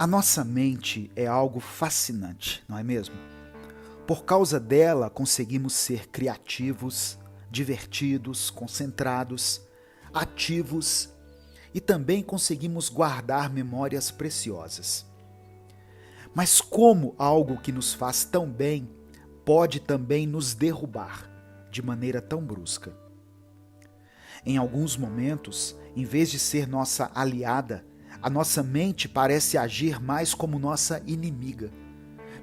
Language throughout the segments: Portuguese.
A nossa mente é algo fascinante, não é mesmo? Por causa dela, conseguimos ser criativos, divertidos, concentrados, ativos e também conseguimos guardar memórias preciosas. Mas como algo que nos faz tão bem pode também nos derrubar de maneira tão brusca? Em alguns momentos, em vez de ser nossa aliada, a nossa mente parece agir mais como nossa inimiga,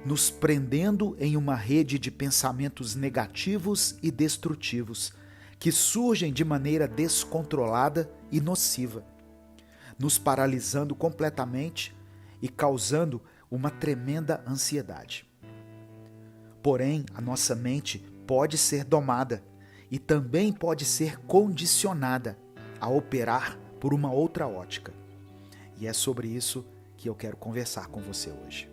nos prendendo em uma rede de pensamentos negativos e destrutivos, que surgem de maneira descontrolada e nociva, nos paralisando completamente e causando uma tremenda ansiedade. Porém, a nossa mente pode ser domada e também pode ser condicionada a operar por uma outra ótica. E é sobre isso que eu quero conversar com você hoje.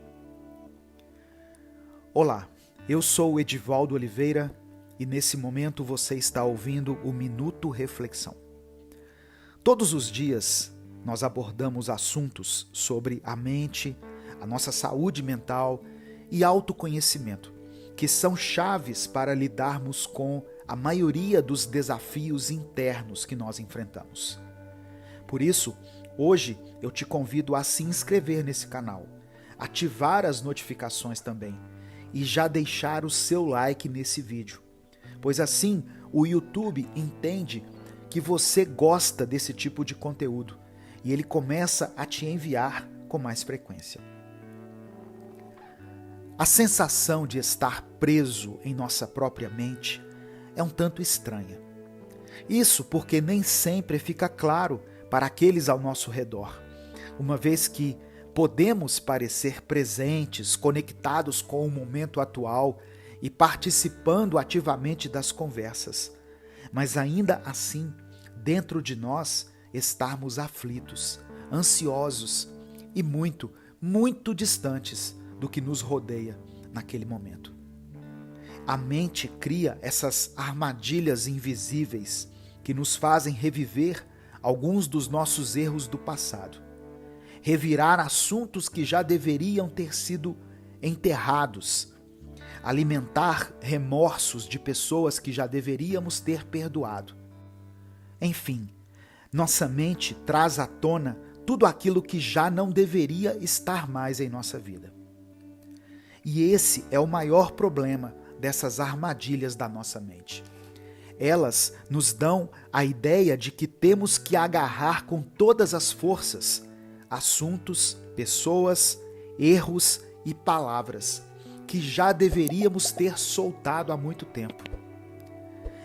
Olá, eu sou o Edivaldo Oliveira e nesse momento você está ouvindo o Minuto Reflexão. Todos os dias nós abordamos assuntos sobre a mente, a nossa saúde mental e autoconhecimento, que são chaves para lidarmos com a maioria dos desafios internos que nós enfrentamos. Por isso, hoje eu te convido a se inscrever nesse canal, ativar as notificações também e já deixar o seu like nesse vídeo, pois assim o YouTube entende que você gosta desse tipo de conteúdo e ele começa a te enviar com mais frequência. A sensação de estar preso em nossa própria mente é um tanto estranha. Isso porque nem sempre fica claro para aqueles ao nosso redor, uma vez que podemos parecer presentes, conectados com o momento atual e participando ativamente das conversas, mas ainda assim, dentro de nós, estarmos aflitos, ansiosos e muito, muito distantes do que nos rodeia naquele momento. A mente cria essas armadilhas invisíveis que nos fazem reviver alguns dos nossos erros do passado, revirar assuntos que já deveriam ter sido enterrados, alimentar remorsos de pessoas que já deveríamos ter perdoado. Enfim, nossa mente traz à tona tudo aquilo que já não deveria estar mais em nossa vida. E esse é o maior problema dessas armadilhas da nossa mente. Elas nos dão a ideia de que temos que agarrar com todas as forças assuntos, pessoas, erros e palavras que já deveríamos ter soltado há muito tempo.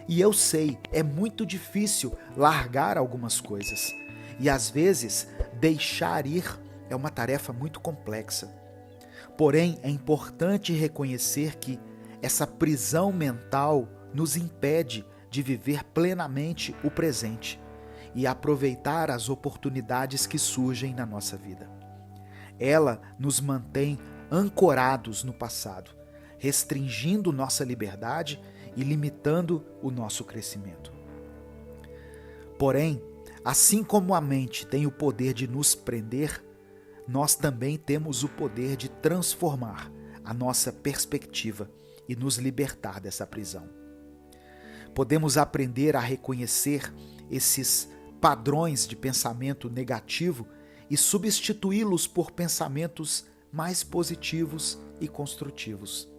E eu sei, é muito difícil largar algumas coisas. E às vezes, deixar ir é uma tarefa muito complexa. Porém, é importante reconhecer que essa prisão mental nos impede de viver plenamente o presente e aproveitar as oportunidades que surgem na nossa vida. Ela nos mantém ancorados no passado, restringindo nossa liberdade e limitando o nosso crescimento. Porém, assim como a mente tem o poder de nos prender, nós também temos o poder de transformar a nossa perspectiva e nos libertar dessa prisão. Podemos aprender a reconhecer esses padrões de pensamento negativo e substituí-los por pensamentos mais positivos e construtivos.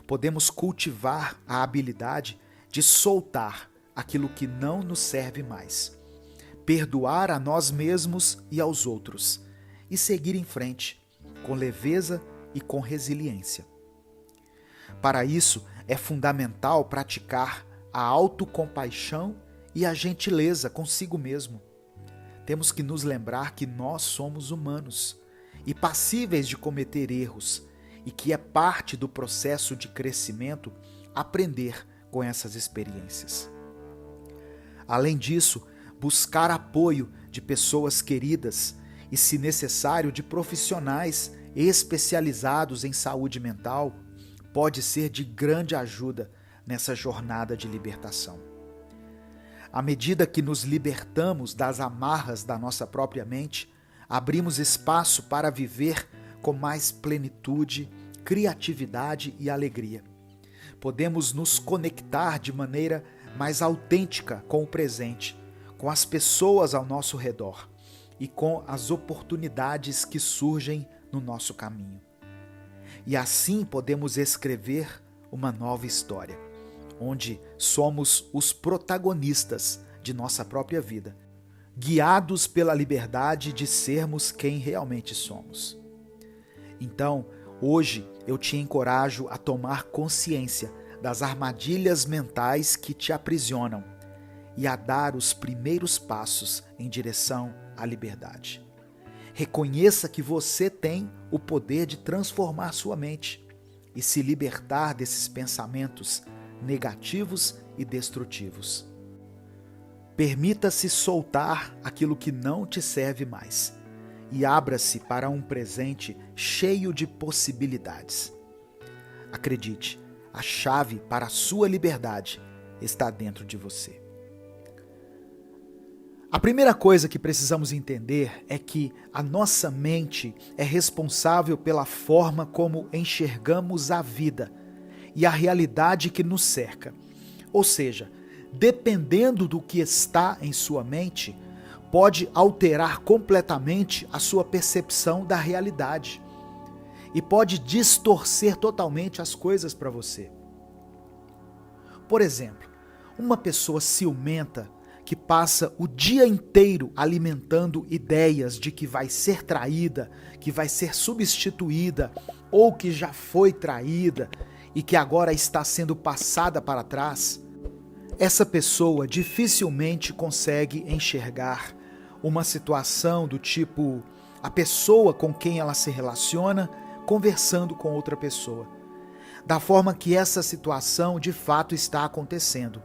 Podemos cultivar a habilidade de soltar aquilo que não nos serve mais, perdoar a nós mesmos e aos outros e seguir em frente, com leveza e com resiliência. Para isso, é fundamental praticar a autocompaixão e a gentileza consigo mesmo. Temos que nos lembrar que nós somos humanos e passíveis de cometer erros e que é parte do processo de crescimento aprender com essas experiências. Além disso, buscar apoio de pessoas queridas e, se necessário, de profissionais especializados em saúde mental pode ser de grande ajuda nessa jornada de libertação. À medida que nos libertamos das amarras da nossa própria mente, abrimos espaço para viver com mais plenitude, criatividade e alegria. Podemos nos conectar de maneira mais autêntica com o presente, com as pessoas ao nosso redor e com as oportunidades que surgem no nosso caminho. E assim podemos escrever uma nova história, onde somos os protagonistas de nossa própria vida, guiados pela liberdade de sermos quem realmente somos. Então, hoje eu te encorajo a tomar consciência das armadilhas mentais que te aprisionam e a dar os primeiros passos em direção à liberdade. Reconheça que você tem o poder de transformar sua mente e se libertar desses pensamentos negativos e destrutivos. Permita-se soltar aquilo que não te serve mais e abra-se para um presente cheio de possibilidades. Acredite, a chave para a sua liberdade está dentro de você. A primeira coisa que precisamos entender é que a nossa mente é responsável pela forma como enxergamos a vida e a realidade que nos cerca. Ou seja, dependendo do que está em sua mente, pode alterar completamente a sua percepção da realidade e pode distorcer totalmente as coisas para você. Por exemplo, uma pessoa ciumenta que passa o dia inteiro alimentando ideias de que vai ser traída, que vai ser substituída ou que já foi traída e que agora está sendo passada para trás, essa pessoa dificilmente consegue enxergar uma situação do tipo a pessoa com quem ela se relaciona conversando com outra pessoa, da forma que essa situação de fato está acontecendo.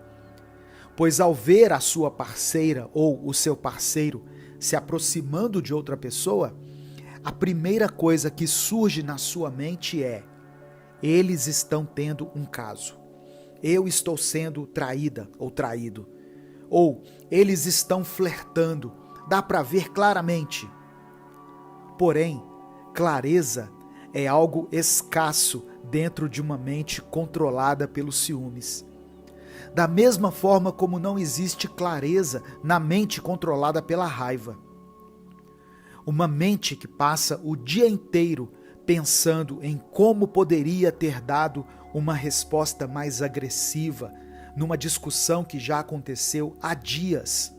Pois ao ver a sua parceira ou o seu parceiro se aproximando de outra pessoa, a primeira coisa que surge na sua mente é: eles estão tendo um caso. Eu estou sendo traída ou traído. Ou eles estão flertando. Dá para ver claramente. Porém, clareza é algo escasso dentro de uma mente controlada pelos ciúmes. Da mesma forma como não existe clareza na mente controlada pela raiva. Uma mente que passa o dia inteiro pensando em como poderia ter dado uma resposta mais agressiva numa discussão que já aconteceu há dias,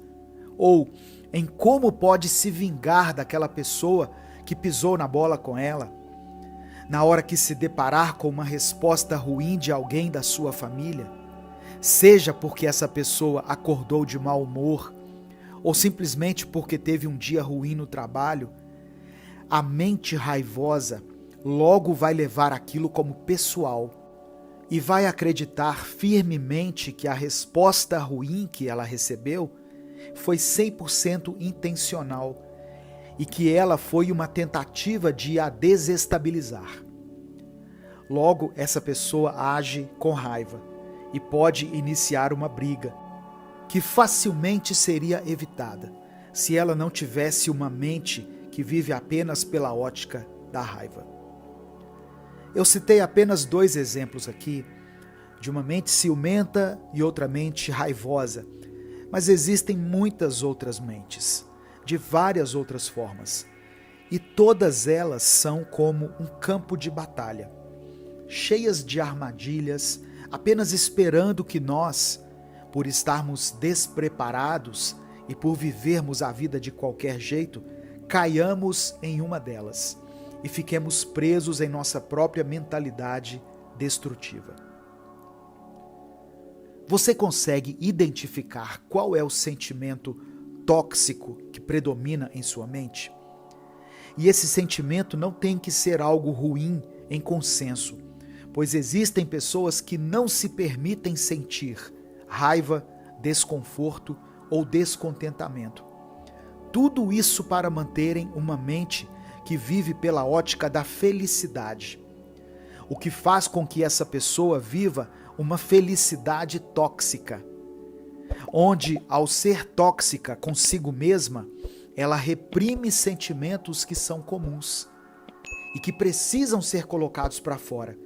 ou em como pode se vingar daquela pessoa que pisou na bola com ela, na hora que se deparar com uma resposta ruim de alguém da sua família, seja porque essa pessoa acordou de mau humor ou simplesmente porque teve um dia ruim no trabalho, a mente raivosa logo vai levar aquilo como pessoal e vai acreditar firmemente que a resposta ruim que ela recebeu foi 100% intencional e que ela foi uma tentativa de a desestabilizar. Logo, essa pessoa age com raiva e pode iniciar uma briga, que facilmente seria evitada se ela não tivesse uma mente que vive apenas pela ótica da raiva. Eu citei apenas 2 exemplos aqui, de uma mente ciumenta e outra mente raivosa, mas existem muitas outras mentes, de várias outras formas, e todas elas são como um campo de batalha, cheias de armadilhas, apenas esperando que nós, por estarmos despreparados e por vivermos a vida de qualquer jeito, caiamos em uma delas e fiquemos presos em nossa própria mentalidade destrutiva. Você consegue identificar qual é o sentimento tóxico que predomina em sua mente? E esse sentimento não tem que ser algo ruim em consenso, pois existem pessoas que não se permitem sentir raiva, desconforto ou descontentamento. Tudo isso para manterem uma mente que vive pela ótica da felicidade, o que faz com que essa pessoa viva uma felicidade tóxica, onde, ao ser tóxica consigo mesma, ela reprime sentimentos que são comuns e que precisam ser colocados para fora.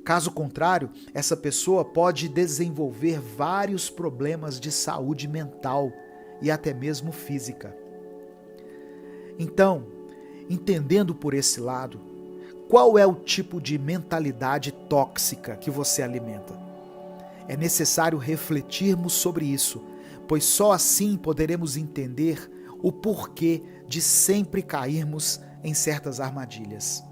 Caso contrário, essa pessoa pode desenvolver vários problemas de saúde mental e até mesmo física. Então, entendendo por esse lado, qual é o tipo de mentalidade tóxica que você alimenta? É necessário refletirmos sobre isso, pois só assim poderemos entender o porquê de sempre cairmos em certas armadilhas.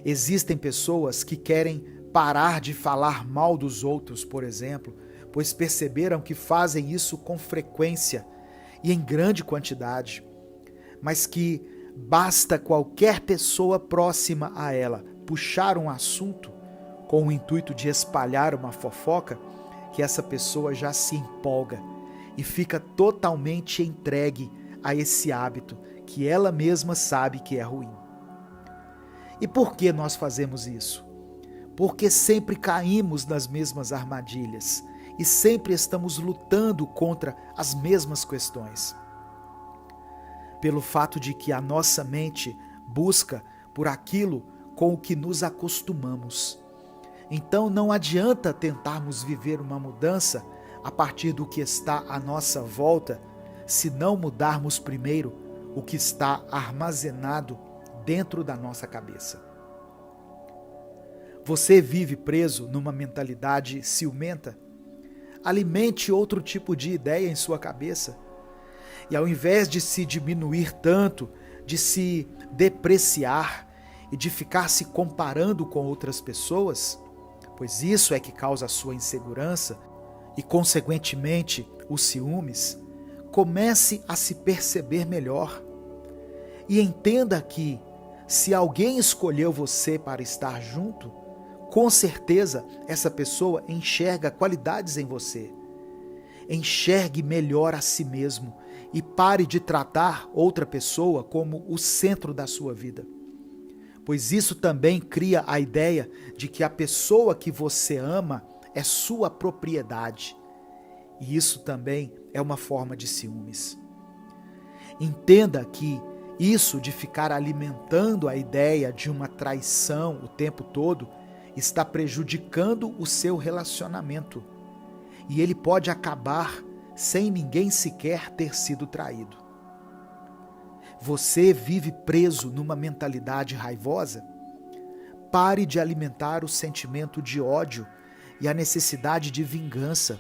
Existem pessoas que querem parar de falar mal dos outros, por exemplo, pois perceberam que fazem isso com frequência e em grande quantidade, mas que basta qualquer pessoa próxima a ela puxar um assunto com o intuito de espalhar uma fofoca, que essa pessoa já se empolga e fica totalmente entregue a esse hábito que ela mesma sabe que é ruim. E por que nós fazemos isso? Porque sempre caímos nas mesmas armadilhas e sempre estamos lutando contra as mesmas questões. Pelo fato de que a nossa mente busca por aquilo com o que nos acostumamos. Então não adianta tentarmos viver uma mudança a partir do que está à nossa volta, se não mudarmos primeiro o que está armazenado dentro da nossa cabeça. Você vive preso numa mentalidade ciumenta? Alimente outro tipo de ideia em sua cabeça. E ao invés de se diminuir tanto, de se depreciar e de ficar se comparando com outras pessoas, pois isso é que causa a sua insegurança e, consequentemente, os ciúmes, comece a se perceber melhor. E entenda que, se alguém escolheu você para estar junto, com certeza essa pessoa enxerga qualidades em você. Enxergue melhor a si mesmo e pare de tratar outra pessoa como o centro da sua vida. Pois isso também cria a ideia de que a pessoa que você ama é sua propriedade. E isso também é uma forma de ciúmes. Entenda que isso de ficar alimentando a ideia de uma traição o tempo todo está prejudicando o seu relacionamento. E ele pode acabar sem ninguém sequer ter sido traído. Você vive preso numa mentalidade raivosa? Pare de alimentar o sentimento de ódio e a necessidade de vingança.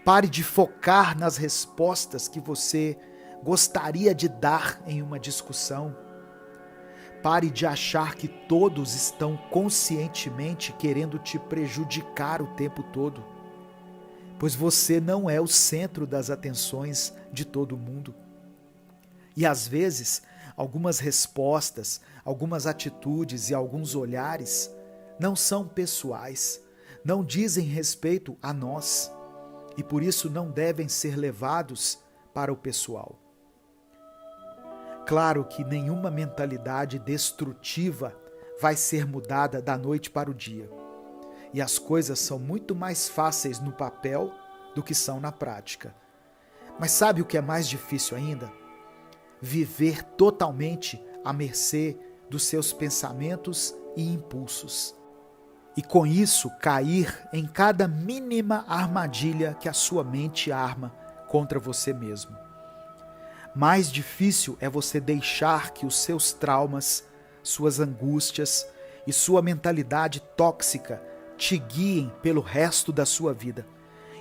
Pare de focar nas respostas que você gostaria de dar em uma discussão. Pare de achar que todos estão conscientemente querendo te prejudicar o tempo todo, pois você não é o centro das atenções de todo mundo. E às vezes, algumas respostas, algumas atitudes e alguns olhares não são pessoais, não dizem respeito a nós e por isso não devem ser levados para o pessoal. Claro que nenhuma mentalidade destrutiva vai ser mudada da noite para o dia. E as coisas são muito mais fáceis no papel do que são na prática. Mas sabe o que é mais difícil ainda? Viver totalmente à mercê dos seus pensamentos e impulsos. E com isso cair em cada mínima armadilha que a sua mente arma contra você mesmo. Mais difícil é você deixar que os seus traumas, suas angústias e sua mentalidade tóxica te guiem pelo resto da sua vida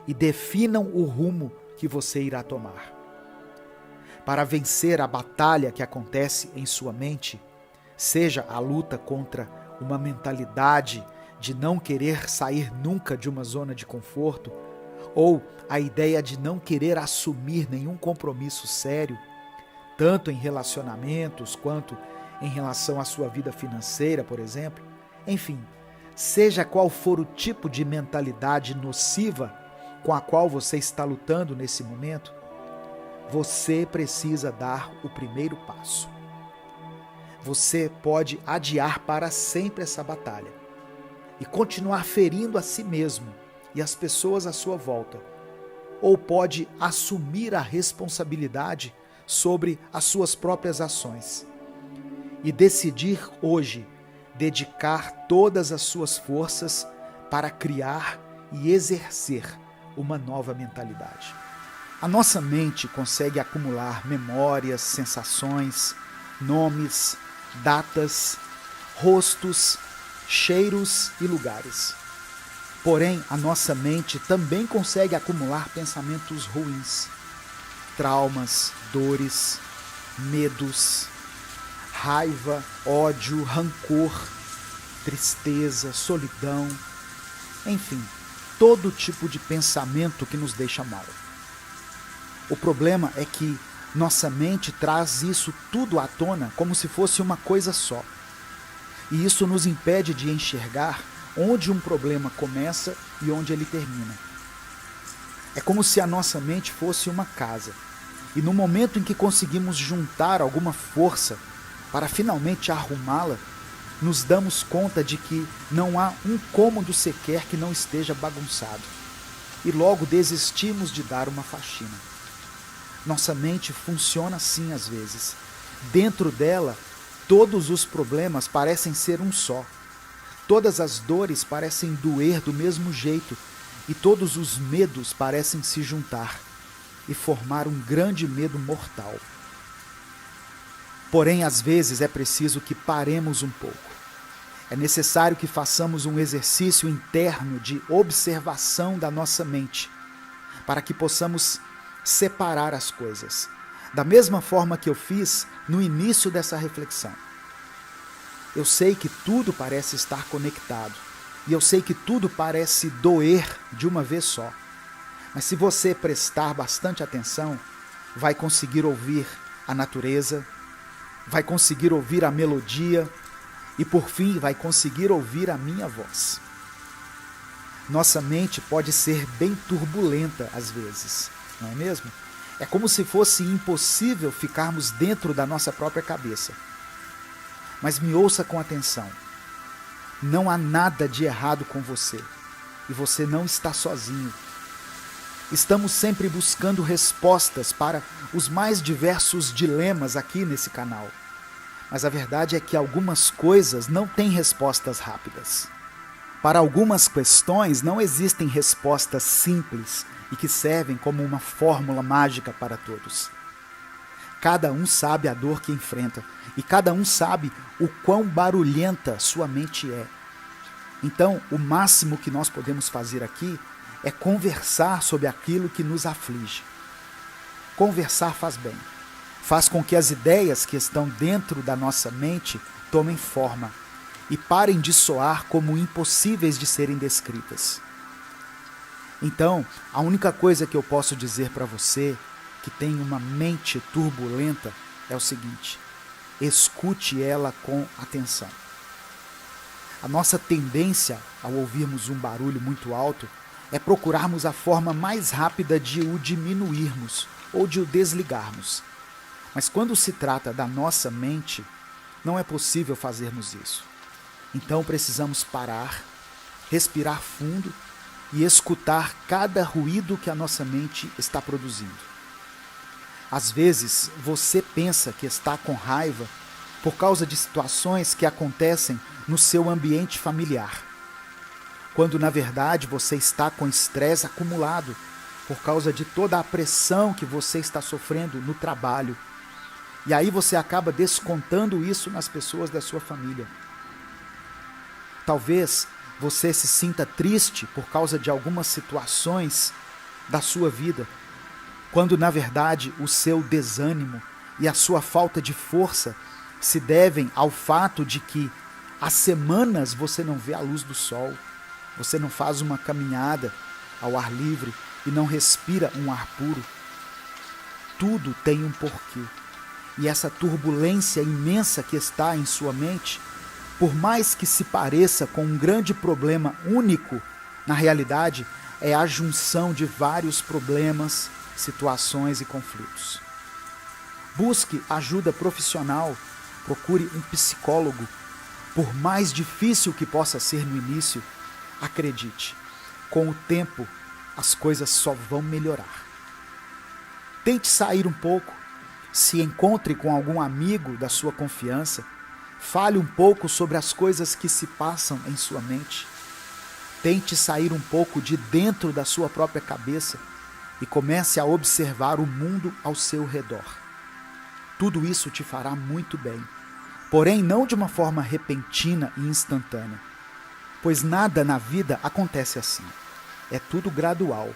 e definam o rumo que você irá tomar. Para vencer a batalha que acontece em sua mente, seja a luta contra uma mentalidade de não querer sair nunca de uma zona de conforto, ou a ideia de não querer assumir nenhum compromisso sério, tanto em relacionamentos quanto em relação à sua vida financeira, por exemplo. Enfim, seja qual for o tipo de mentalidade nociva com a qual você está lutando nesse momento, você precisa dar o primeiro passo. Você pode adiar para sempre essa batalha e continuar ferindo a si mesmo e as pessoas à sua volta, ou pode assumir a responsabilidade sobre as suas próprias ações e decidir hoje dedicar todas as suas forças para criar e exercer uma nova mentalidade. A nossa mente consegue acumular memórias, sensações, nomes, datas, rostos, cheiros e lugares. Porém, a nossa mente também consegue acumular pensamentos ruins, traumas, dores, medos, raiva, ódio, rancor, tristeza, solidão, enfim, todo tipo de pensamento que nos deixa mal. O problema é que nossa mente traz isso tudo à tona como se fosse uma coisa só. E isso nos impede de enxergar onde um problema começa e onde ele termina. É como se a nossa mente fosse uma casa. E no momento em que conseguimos juntar alguma força para finalmente arrumá-la, nos damos conta de que não há um cômodo sequer que não esteja bagunçado. E logo desistimos de dar uma faxina. Nossa mente funciona assim às vezes. Dentro dela, todos os problemas parecem ser um só. Todas as dores parecem doer do mesmo jeito e todos os medos parecem se juntar e formar um grande medo mortal. Porém, às vezes é preciso que paremos um pouco. É necessário que façamos um exercício interno de observação da nossa mente, para que possamos separar as coisas, da mesma forma que eu fiz no início dessa reflexão. Eu sei que tudo parece estar conectado, e eu sei que tudo parece doer de uma vez só. Mas se você prestar bastante atenção, vai conseguir ouvir a natureza, vai conseguir ouvir a melodia e, por fim, vai conseguir ouvir a minha voz. Nossa mente pode ser bem turbulenta às vezes, não é mesmo? É como se fosse impossível ficarmos dentro da nossa própria cabeça. Mas me ouça com atenção. Não há nada de errado com você. E você não está sozinho. Estamos sempre buscando respostas para os mais diversos dilemas aqui nesse canal. Mas a verdade é que algumas coisas não têm respostas rápidas. Para algumas questões não existem respostas simples e que servem como uma fórmula mágica para todos. Cada um sabe a dor que enfrenta e cada um sabe o quão barulhenta sua mente é. Então, o máximo que nós podemos fazer aqui é conversar sobre aquilo que nos aflige. Conversar faz bem. Faz com que as ideias que estão dentro da nossa mente tomem forma e parem de soar como impossíveis de serem descritas. Então, a única coisa que eu posso dizer para você que tem uma mente turbulenta é o seguinte: escute ela com atenção. A nossa tendência, ao ouvirmos um barulho muito alto, é procurarmos a forma mais rápida de o diminuirmos ou de o desligarmos. Mas quando se trata da nossa mente, não é possível fazermos isso. Então precisamos parar, respirar fundo e escutar cada ruído que a nossa mente está produzindo. Às vezes, você pensa que está com raiva por causa de situações que acontecem no seu ambiente familiar, quando na verdade você está com estresse acumulado por causa de toda a pressão que você está sofrendo no trabalho. E aí você acaba descontando isso nas pessoas da sua família. Talvez você se sinta triste por causa de algumas situações da sua vida, quando na verdade o seu desânimo e a sua falta de força se devem ao fato de que há semanas você não vê a luz do sol, você não faz uma caminhada ao ar livre e não respira um ar puro. Tudo tem um porquê. E essa turbulência imensa que está em sua mente, por mais que se pareça com um grande problema único, na realidade é a junção de vários problemas, situações e conflitos. Busque ajuda profissional, procure um psicólogo. Por mais difícil que possa ser no início, acredite, com o tempo as coisas só vão melhorar. Tente sair um pouco, Se encontre com algum amigo da sua confiança, fale um pouco sobre as coisas que se passam em sua mente. Tente sair um pouco de dentro da sua própria cabeça e comece a observar o mundo ao seu redor. Tudo isso te fará muito bem, porém não de uma forma repentina e instantânea, pois nada na vida acontece assim. É tudo gradual.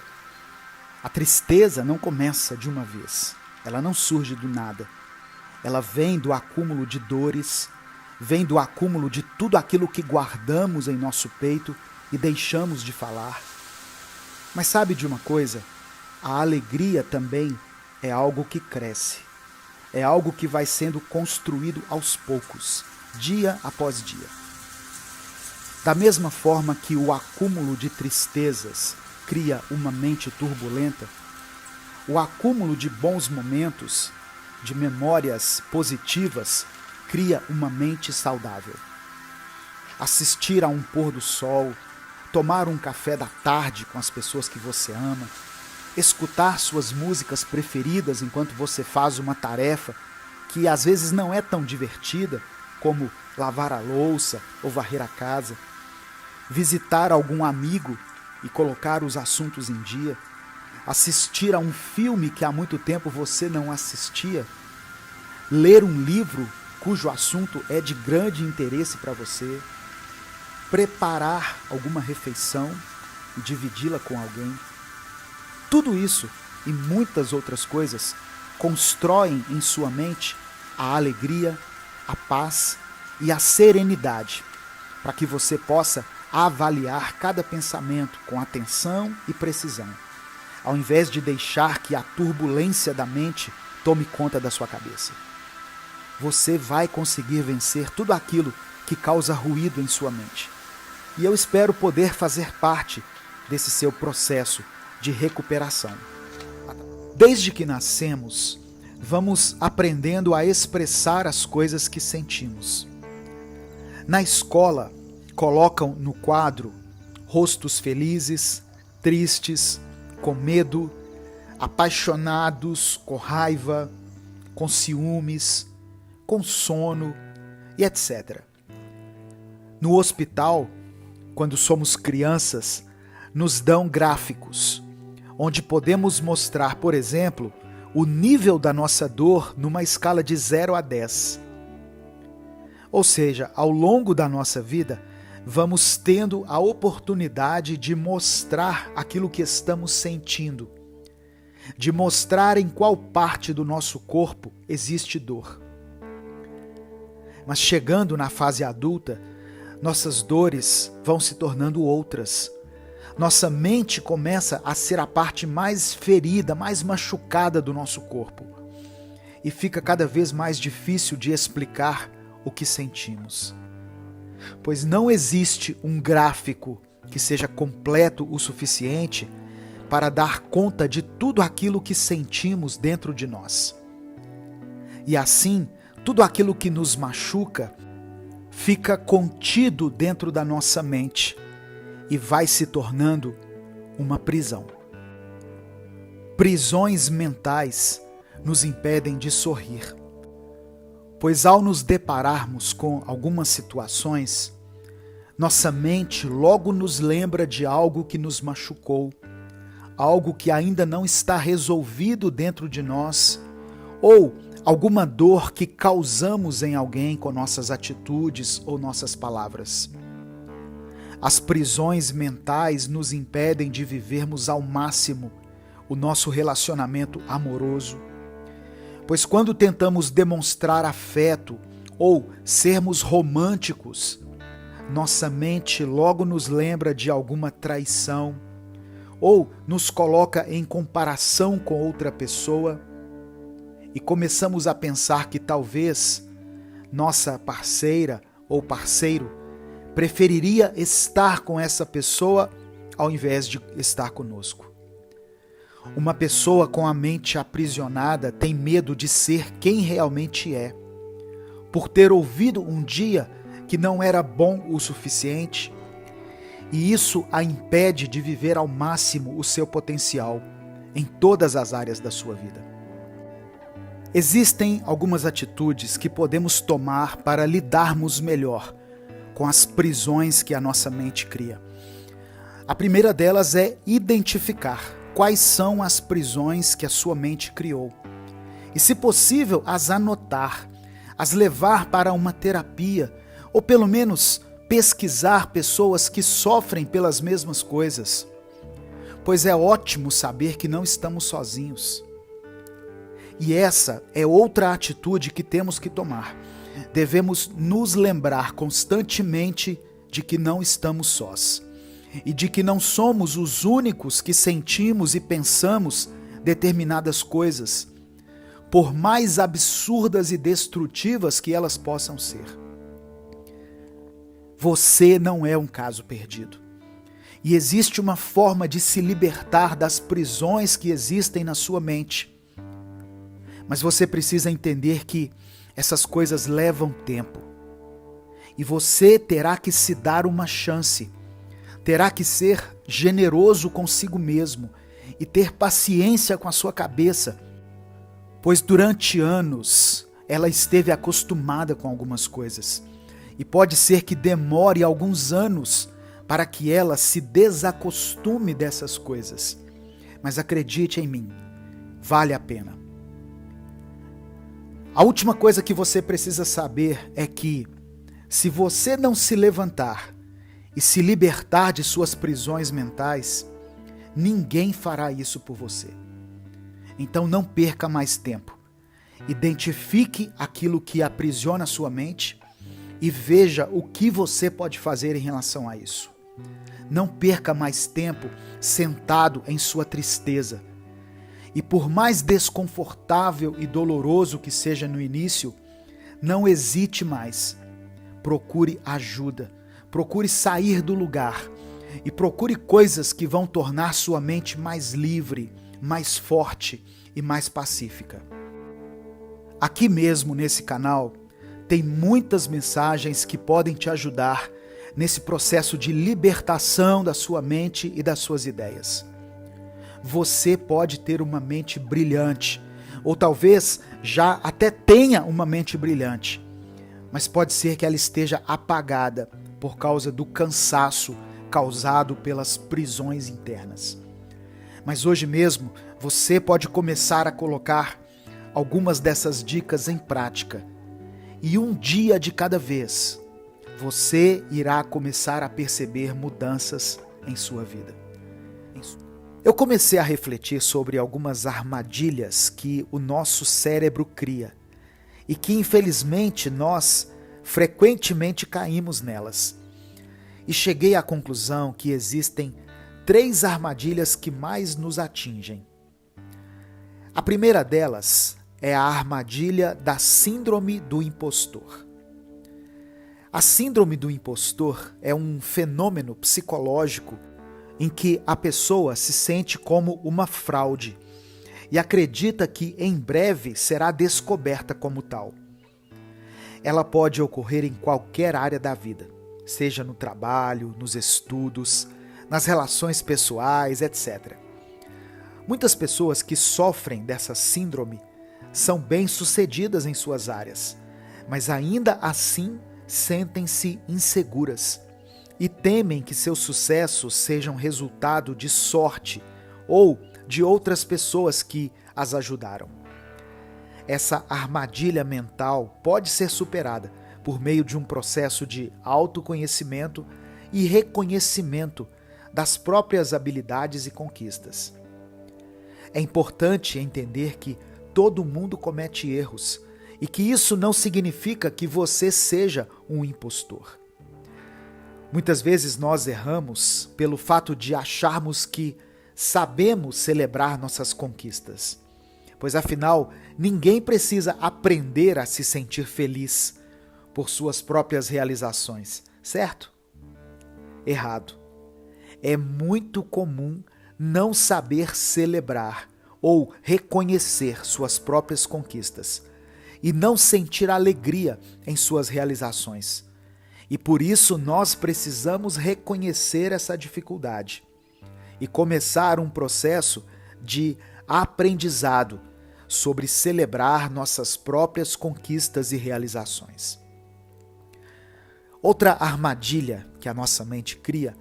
A tristeza não começa de uma vez. Ela não surge do nada. Ela vem do acúmulo de dores, vem do acúmulo de tudo aquilo que guardamos em nosso peito e deixamos de falar. Mas sabe de uma coisa? A alegria também é algo que cresce. É algo que vai sendo construído aos poucos, dia após dia. Da mesma forma que o acúmulo de tristezas cria uma mente turbulenta, o acúmulo de bons momentos, de memórias positivas, cria uma mente saudável. Assistir a um pôr do sol, tomar um café da tarde com as pessoas que você ama, escutar suas músicas preferidas enquanto você faz uma tarefa que às vezes não é tão divertida, como lavar a louça ou varrer a casa, visitar algum amigo e colocar os assuntos em dia, assistir a um filme que há muito tempo você não assistia, ler um livro cujo assunto é de grande interesse para você, preparar alguma refeição e dividi-la com alguém. Tudo isso e muitas outras coisas constroem em sua mente a alegria, a paz e a serenidade, para que você possa avaliar cada pensamento com atenção e precisão, ao invés de deixar que a turbulência da mente tome conta da sua cabeça. Você vai conseguir vencer tudo aquilo que causa ruído em sua mente. E eu espero poder fazer parte desse seu processo de recuperação. Desde que nascemos, vamos aprendendo a expressar as coisas que sentimos. Na escola, colocam no quadro rostos felizes, tristes, com medo, apaixonados, com raiva, com ciúmes, com sono e etc. No hospital, quando somos crianças, nos dão gráficos, onde podemos mostrar, por exemplo, o nível da nossa dor numa escala de 0 a 10. Ou seja, ao longo da nossa vida, vamos tendo a oportunidade de mostrar aquilo que estamos sentindo, de mostrar em qual parte do nosso corpo existe dor. Mas chegando na fase adulta, nossas dores vão se tornando outras. Nossa mente começa a ser a parte mais ferida, mais machucada do nosso corpo. E fica cada vez mais difícil de explicar o que sentimos. Pois não existe um gráfico que seja completo o suficiente para dar conta de tudo aquilo que sentimos dentro de nós. E assim, tudo aquilo que nos machuca fica contido dentro da nossa mente e vai se tornando uma prisão. Prisões mentais nos impedem de sorrir, pois ao nos depararmos com algumas situações, nossa mente logo nos lembra de algo que nos machucou, algo que ainda não está resolvido dentro de nós, ou alguma dor que causamos em alguém com nossas atitudes ou nossas palavras. As prisões mentais nos impedem de vivermos ao máximo o nosso relacionamento amoroso, pois quando tentamos demonstrar afeto ou sermos românticos, nossa mente logo nos lembra de alguma traição ou nos coloca em comparação com outra pessoa e começamos a pensar que talvez nossa parceira ou parceiro preferiria estar com essa pessoa ao invés de estar conosco. Uma pessoa com a mente aprisionada tem medo de ser quem realmente é, por ter ouvido um dia que não era bom o suficiente, e isso a impede de viver ao máximo o seu potencial em todas as áreas da sua vida. Existem algumas atitudes que podemos tomar para lidarmos melhor com as prisões que a nossa mente cria. A primeira delas é identificar quais são as prisões que a sua mente criou. E, se possível, as anotar, as levar para uma terapia, ou pelo menos pesquisar pessoas que sofrem pelas mesmas coisas. Pois é ótimo saber que não estamos sozinhos. E essa é outra atitude que temos que tomar. Devemos nos lembrar constantemente de que não estamos sós. E de que não somos os únicos que sentimos e pensamos determinadas coisas, por mais absurdas e destrutivas que elas possam ser. Você não é um caso perdido. E existe uma forma de se libertar das prisões que existem na sua mente. Mas você precisa entender que essas coisas levam tempo. E você terá que se dar uma chance. Terá que ser generoso consigo mesmo e ter paciência com a sua cabeça, pois durante anos ela esteve acostumada com algumas coisas e pode ser que demore alguns anos para que ela se desacostume dessas coisas. Mas acredite em mim, vale a pena. A última coisa que você precisa saber é que, se você não se levantar e se libertar de suas prisões mentais, ninguém fará isso por você. Então não perca mais tempo. Identifique aquilo que aprisiona a sua mente e veja o que você pode fazer em relação a isso. Não perca mais tempo sentado em sua tristeza. E por mais desconfortável e doloroso que seja no início, não hesite mais. Procure ajuda. Procure sair do lugar e procure coisas que vão tornar sua mente mais livre, mais forte e mais pacífica. Aqui mesmo nesse canal tem muitas mensagens que podem te ajudar nesse processo de libertação da sua mente e das suas ideias. Você pode ter uma mente brilhante, ou talvez já até tenha uma mente brilhante, mas pode ser que ela esteja apagada por causa do cansaço causado pelas prisões internas. Mas hoje mesmo você pode começar a colocar algumas dessas dicas em prática. E um dia de cada vez, você irá começar a perceber mudanças em sua vida. Eu comecei a refletir sobre algumas armadilhas que o nosso cérebro cria e que, infelizmente, nós frequentemente caímos nelas. E cheguei à conclusão que existem 3 armadilhas que mais nos atingem. A primeira delas é a armadilha da síndrome do impostor. A síndrome do impostor é um fenômeno psicológico em que a pessoa se sente como uma fraude e acredita que em breve será descoberta como tal. Ela pode ocorrer em qualquer área da vida, seja no trabalho, nos estudos, nas relações pessoais, etc. Muitas pessoas que sofrem dessa síndrome são bem-sucedidas em suas áreas, mas ainda assim sentem-se inseguras e temem que seus sucessos sejam resultado de sorte ou de outras pessoas que as ajudaram. Essa armadilha mental pode ser superada por meio de um processo de autoconhecimento e reconhecimento das próprias habilidades e conquistas. É importante entender que todo mundo comete erros e que isso não significa que você seja um impostor. Muitas vezes nós erramos pelo fato de acharmos que sabemos celebrar nossas conquistas, pois afinal ninguém precisa aprender a se sentir feliz por suas próprias realizações, certo? Errado. É muito comum não saber celebrar ou reconhecer suas próprias conquistas e não sentir alegria em suas realizações. E por isso nós precisamos reconhecer essa dificuldade e começar um processo de aprendizado sobre celebrar nossas próprias conquistas e realizações. Outra armadilha que a nossa mente cria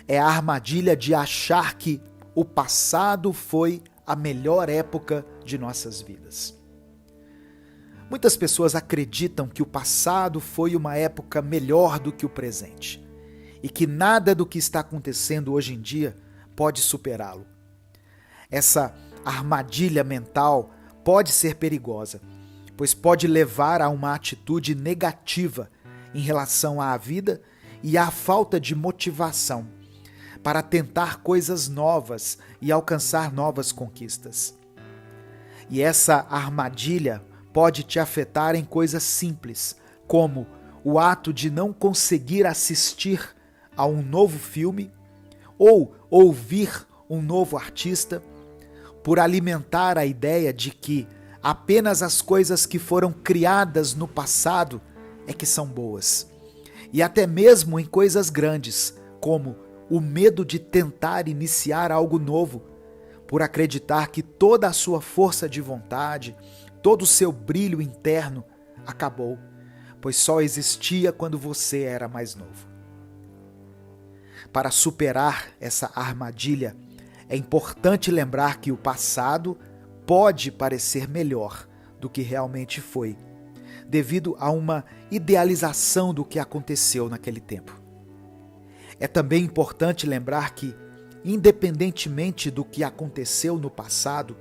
é a armadilha de achar que o passado foi a melhor época de nossas vidas. Muitas pessoas acreditam que o passado foi uma época melhor do que o presente e que nada do que está acontecendo hoje em dia pode superá-lo. Essa armadilha mental pode ser perigosa, pois pode levar a uma atitude negativa em relação à vida e à falta de motivação para tentar coisas novas e alcançar novas conquistas. E essa armadilha pode te afetar em coisas simples, como o ato de não conseguir assistir a um novo filme ou ouvir um novo artista, por alimentar a ideia de que apenas as coisas que foram criadas no passado é que são boas. E até mesmo em coisas grandes, como o medo de tentar iniciar algo novo, por acreditar que toda a sua força de vontade, todo o seu brilho interno acabou, pois só existia quando você era mais novo. Para superar essa armadilha, é importante lembrar que o passado pode parecer melhor do que realmente foi, devido a uma idealização do que aconteceu naquele tempo. É também importante lembrar que, independentemente do que aconteceu no passado,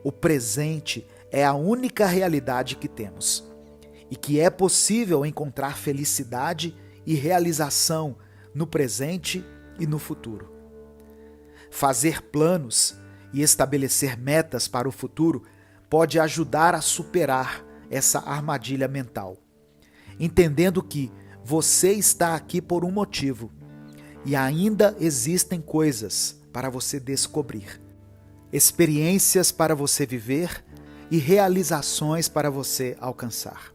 o presente é a única realidade que temos e que é possível encontrar felicidade e realização no presente e no futuro. Fazer planos e estabelecer metas para o futuro pode ajudar a superar essa armadilha mental, entendendo que você está aqui por um motivo e ainda existem coisas para você descobrir, experiências para você viver e realizações para você alcançar.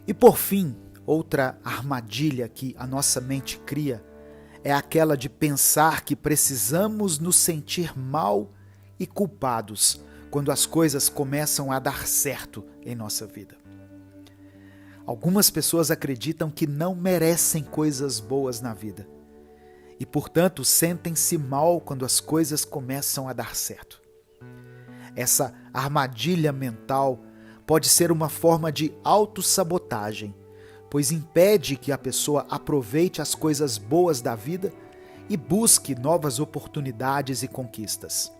E por fim, outra armadilha que a nossa mente cria é aquela de pensar que precisamos nos sentir mal e culpados quando as coisas começam a dar certo em nossa vida. Algumas pessoas acreditam que não merecem coisas boas na vida e, portanto, sentem-se mal quando as coisas começam a dar certo. Essa armadilha mental pode ser uma forma de autossabotagem, pois impede que a pessoa aproveite as coisas boas da vida e busque novas oportunidades e conquistas.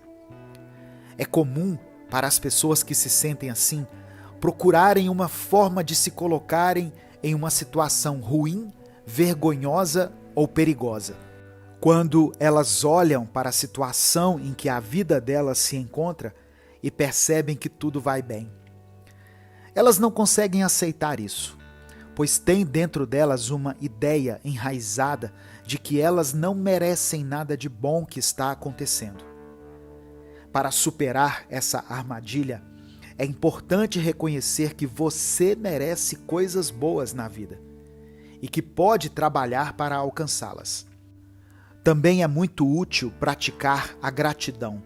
É comum para as pessoas que se sentem assim procurarem uma forma de se colocarem em uma situação ruim, vergonhosa ou perigosa. Quando elas olham para a situação em que a vida delas se encontra e percebem que tudo vai bem. Elas não conseguem aceitar isso, pois têm dentro delas uma ideia enraizada de que elas não merecem nada de bom que está acontecendo. Para superar essa armadilha, é importante reconhecer que você merece coisas boas na vida e que pode trabalhar para alcançá-las. Também é muito útil praticar a gratidão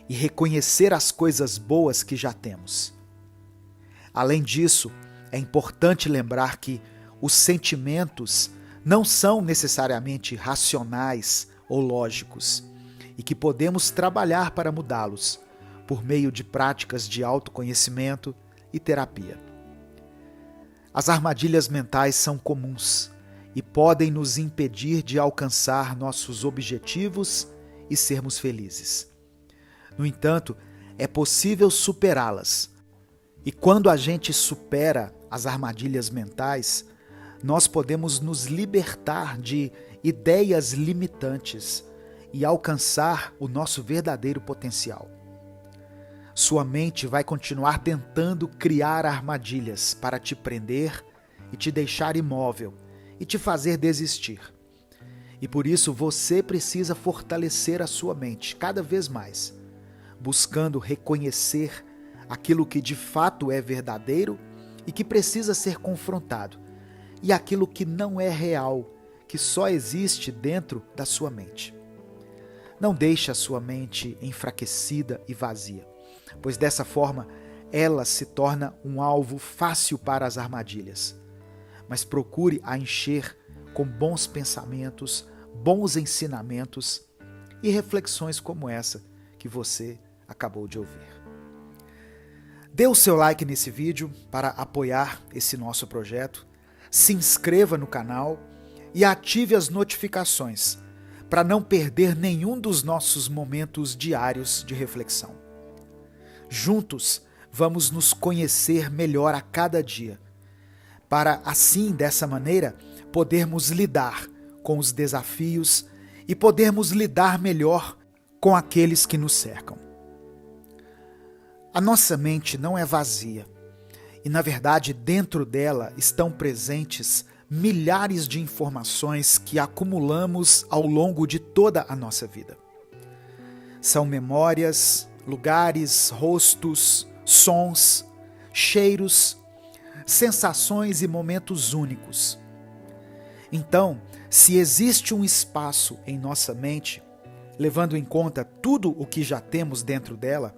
e reconhecer as coisas boas que já temos. Além disso, é importante lembrar que os sentimentos não são necessariamente racionais ou lógicos e que podemos trabalhar para mudá-los por meio de práticas de autoconhecimento e terapia. As armadilhas mentais são comuns e podem nos impedir de alcançar nossos objetivos e sermos felizes. No entanto, é possível superá-las. E quando a gente supera as armadilhas mentais, nós podemos nos libertar de ideias limitantes e alcançar o nosso verdadeiro potencial. Sua mente vai continuar tentando criar armadilhas para te prender e te deixar imóvel e te fazer desistir. E por isso você precisa fortalecer a sua mente cada vez mais, buscando reconhecer aquilo que de fato é verdadeiro e que precisa ser confrontado, e aquilo que não é real, que só existe dentro da sua mente. Não deixe a sua mente enfraquecida e vazia, pois dessa forma ela se torna um alvo fácil para as armadilhas. Mas procure a encher com bons pensamentos, bons ensinamentos e reflexões como essa que você acabou de ouvir. Dê o seu like nesse vídeo para apoiar esse nosso projeto, se inscreva no canal e ative as notificações para não perder nenhum dos nossos momentos diários de reflexão. Juntos, vamos nos conhecer melhor a cada dia, para assim, dessa maneira, podermos lidar com os desafios e podermos lidar melhor com aqueles que nos cercam. A nossa mente não é vazia e, na verdade, dentro dela estão presentes milhares de informações que acumulamos ao longo de toda a nossa vida. São memórias, lugares, rostos, sons, cheiros, sensações e momentos únicos. Então, se existe um espaço em nossa mente, levando em conta tudo o que já temos dentro dela,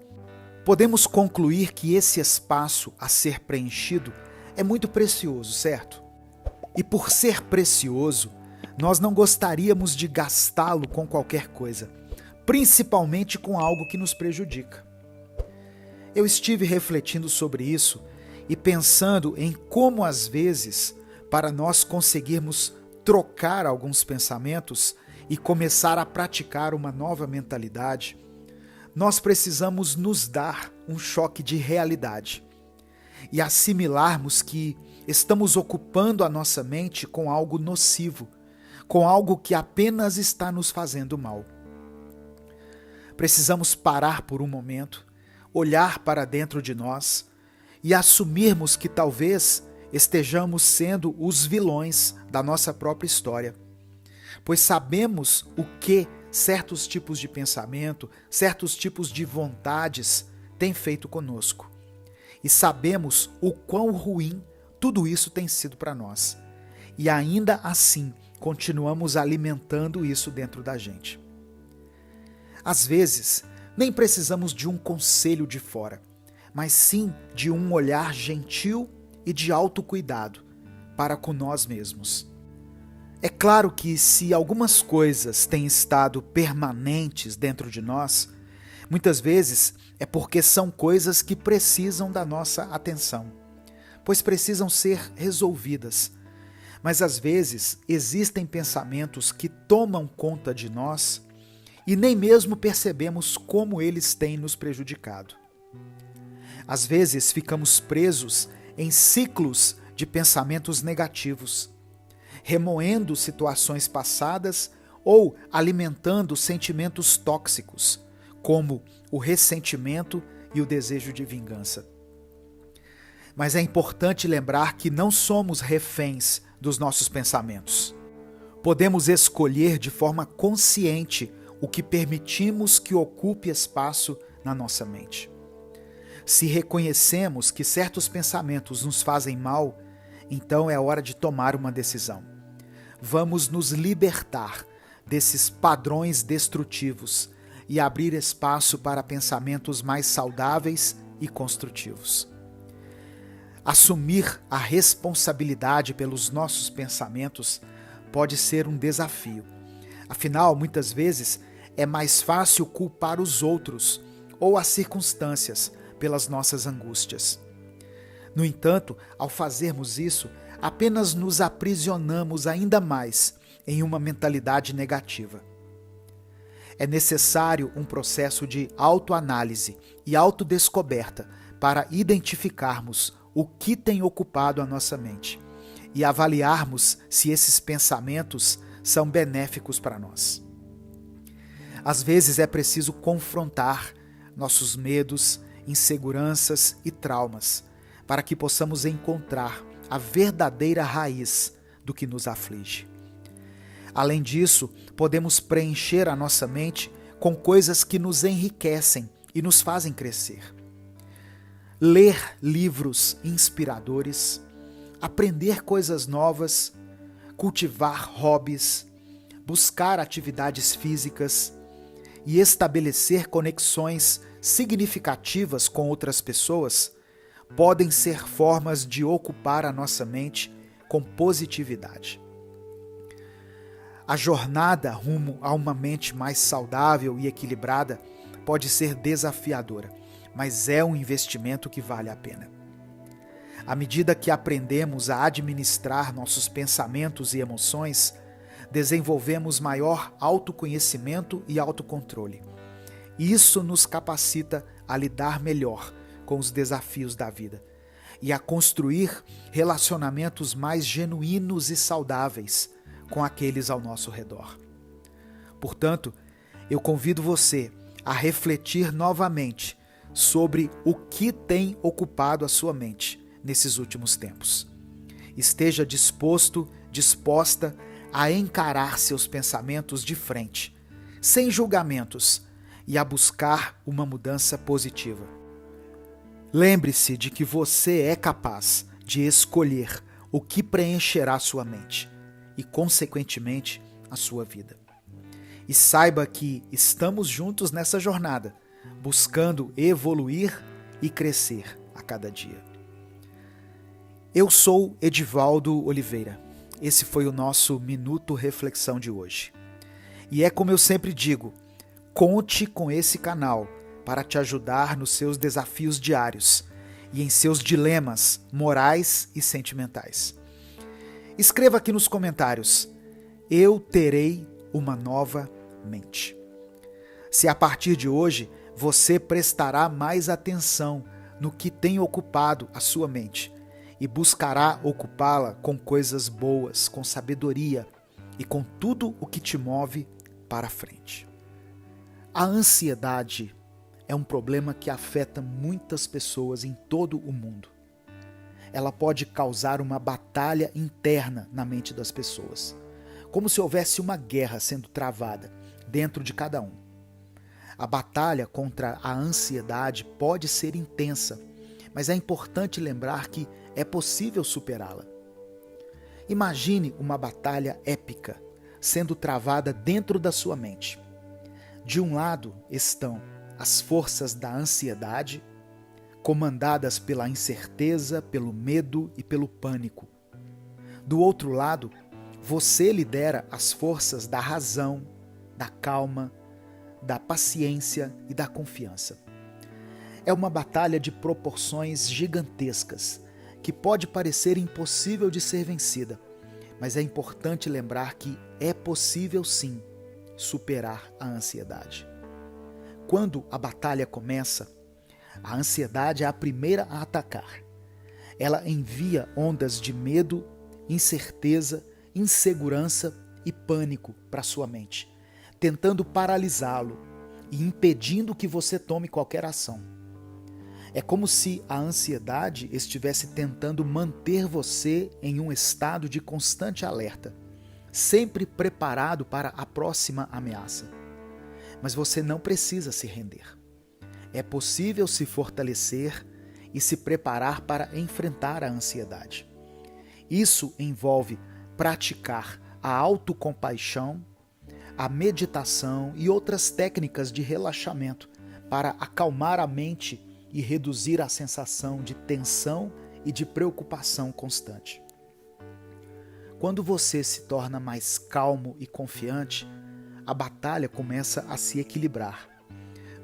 podemos concluir que esse espaço a ser preenchido é muito precioso, certo? E por ser precioso, nós não gostaríamos de gastá-lo com qualquer coisa, principalmente com algo que nos prejudica. Eu estive refletindo sobre isso e pensando em como, às vezes, para nós conseguirmos trocar alguns pensamentos e começar a praticar uma nova mentalidade, nós precisamos nos dar um choque de realidade e assimilarmos que estamos ocupando a nossa mente com algo nocivo, com algo que apenas está nos fazendo mal. Precisamos parar por um momento, olhar para dentro de nós e assumirmos que talvez estejamos sendo os vilões da nossa própria história, pois sabemos o que certos tipos de pensamento, certos tipos de vontades têm feito conosco. E sabemos o quão ruim tudo isso tem sido para nós. E ainda assim, continuamos alimentando isso dentro da gente. Às vezes, nem precisamos de um conselho de fora, mas sim de um olhar gentil e de autocuidado para com nós mesmos. É claro que se algumas coisas têm estado permanentes dentro de nós, muitas vezes é porque são coisas que precisam da nossa atenção, pois precisam ser resolvidas. Mas às vezes existem pensamentos que tomam conta de nós e nem mesmo percebemos como eles têm nos prejudicado. Às vezes ficamos presos em ciclos de pensamentos negativos, remoendo situações passadas ou alimentando sentimentos tóxicos, como o ressentimento e o desejo de vingança. Mas é importante lembrar que não somos reféns dos nossos pensamentos. Podemos escolher de forma consciente o que permitimos que ocupe espaço na nossa mente. Se reconhecemos que certos pensamentos nos fazem mal, então é hora de tomar uma decisão. Vamos nos libertar desses padrões destrutivos e abrir espaço para pensamentos mais saudáveis e construtivos. Assumir a responsabilidade pelos nossos pensamentos pode ser um desafio. Afinal, muitas vezes é mais fácil culpar os outros ou as circunstâncias pelas nossas angústias. No entanto, ao fazermos isso, apenas nos aprisionamos ainda mais em uma mentalidade negativa. É necessário um processo de autoanálise e autodescoberta para identificarmos o que tem ocupado a nossa mente e avaliarmos se esses pensamentos são benéficos para nós. Às vezes é preciso confrontar nossos medos, inseguranças e traumas para que possamos encontrar a verdadeira raiz do que nos aflige. Além disso, podemos preencher a nossa mente com coisas que nos enriquecem e nos fazem crescer. Ler livros inspiradores, aprender coisas novas, cultivar hobbies, buscar atividades físicas e estabelecer conexões significativas com outras pessoas podem ser formas de ocupar a nossa mente com positividade. A jornada rumo a uma mente mais saudável e equilibrada pode ser desafiadora, mas é um investimento que vale a pena. À medida que aprendemos a administrar nossos pensamentos e emoções, desenvolvemos maior autoconhecimento e autocontrole. Isso nos capacita a lidar melhor com os desafios da vida e a construir relacionamentos mais genuínos e saudáveis com aqueles ao nosso redor. Portanto, eu convido você a refletir novamente sobre o que tem ocupado a sua mente nesses últimos tempos. Esteja disposta a encarar seus pensamentos de frente, sem julgamentos, e a buscar uma mudança positiva. Lembre-se de que você é capaz de escolher o que preencherá sua mente e, consequentemente, a sua vida. E saiba que estamos juntos nessa jornada, buscando evoluir e crescer a cada dia. Eu sou Edivaldo Oliveira. Esse foi o nosso Minuto Reflexão de hoje. E é como eu sempre digo, conte com esse canal para te ajudar nos seus desafios diários e em seus dilemas morais e sentimentais. Escreva aqui nos comentários: eu terei uma nova mente. Se a partir de hoje você prestará mais atenção no que tem ocupado a sua mente e buscará ocupá-la com coisas boas, com sabedoria e com tudo o que te move para frente. A ansiedade é um problema que afeta muitas pessoas em todo o mundo. Ela pode causar uma batalha interna na mente das pessoas, como se houvesse uma guerra sendo travada dentro de cada um. A batalha contra a ansiedade pode ser intensa, mas é importante lembrar que é possível superá-la. Imagine uma batalha épica sendo travada dentro da sua mente. De um lado estão as forças da ansiedade, comandadas pela incerteza, pelo medo e pelo pânico. Do outro lado, você lidera as forças da razão, da calma, da paciência e da confiança. É uma batalha de proporções gigantescas, que pode parecer impossível de ser vencida, mas é importante lembrar que é possível sim superar a ansiedade. Quando a batalha começa, a ansiedade é a primeira a atacar. Ela envia ondas de medo, incerteza, insegurança e pânico para sua mente, tentando paralisá-lo e impedindo que você tome qualquer ação. É como se a ansiedade estivesse tentando manter você em um estado de constante alerta, sempre preparado para a próxima ameaça. Mas você não precisa se render. É possível se fortalecer e se preparar para enfrentar a ansiedade. Isso envolve praticar a autocompaixão, a meditação e outras técnicas de relaxamento para acalmar a mente e reduzir a sensação de tensão e de preocupação constante. Quando você se torna mais calmo e confiante, a batalha começa a se equilibrar.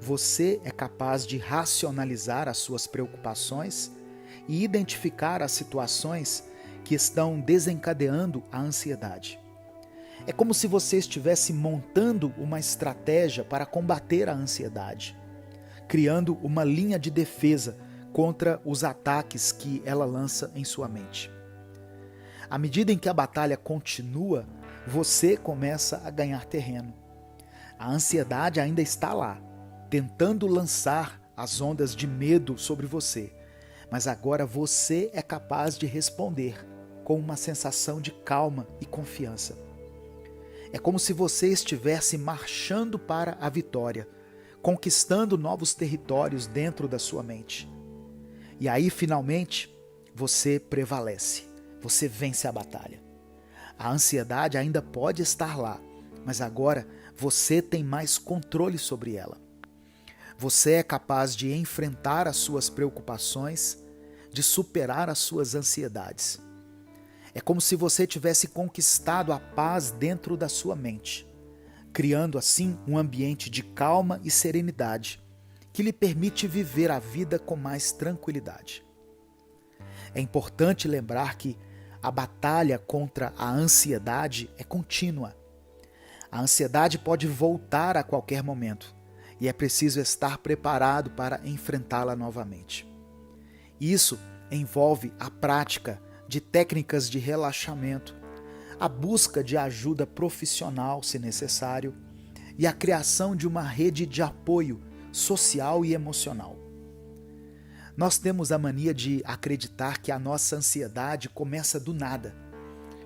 Você é capaz de racionalizar as suas preocupações e identificar as situações que estão desencadeando a ansiedade. É como se você estivesse montando uma estratégia para combater a ansiedade, criando uma linha de defesa contra os ataques que ela lança em sua mente. À medida em que a batalha continua, você começa a ganhar terreno. A ansiedade ainda está lá, tentando lançar as ondas de medo sobre você, mas agora você é capaz de responder com uma sensação de calma e confiança. É como se você estivesse marchando para a vitória, conquistando novos territórios dentro da sua mente. E aí, finalmente, você prevalece, você vence a batalha. A ansiedade ainda pode estar lá, mas agora você tem mais controle sobre ela. Você é capaz de enfrentar as suas preocupações, de superar as suas ansiedades. É como se você tivesse conquistado a paz dentro da sua mente, criando assim um ambiente de calma e serenidade, que lhe permite viver a vida com mais tranquilidade. É importante lembrar que a batalha contra a ansiedade é contínua. A ansiedade pode voltar a qualquer momento e é preciso estar preparado para enfrentá-la novamente. Isso envolve a prática de técnicas de relaxamento, a busca de ajuda profissional, se necessário, e a criação de uma rede de apoio social e emocional. Nós temos a mania de acreditar que a nossa ansiedade começa do nada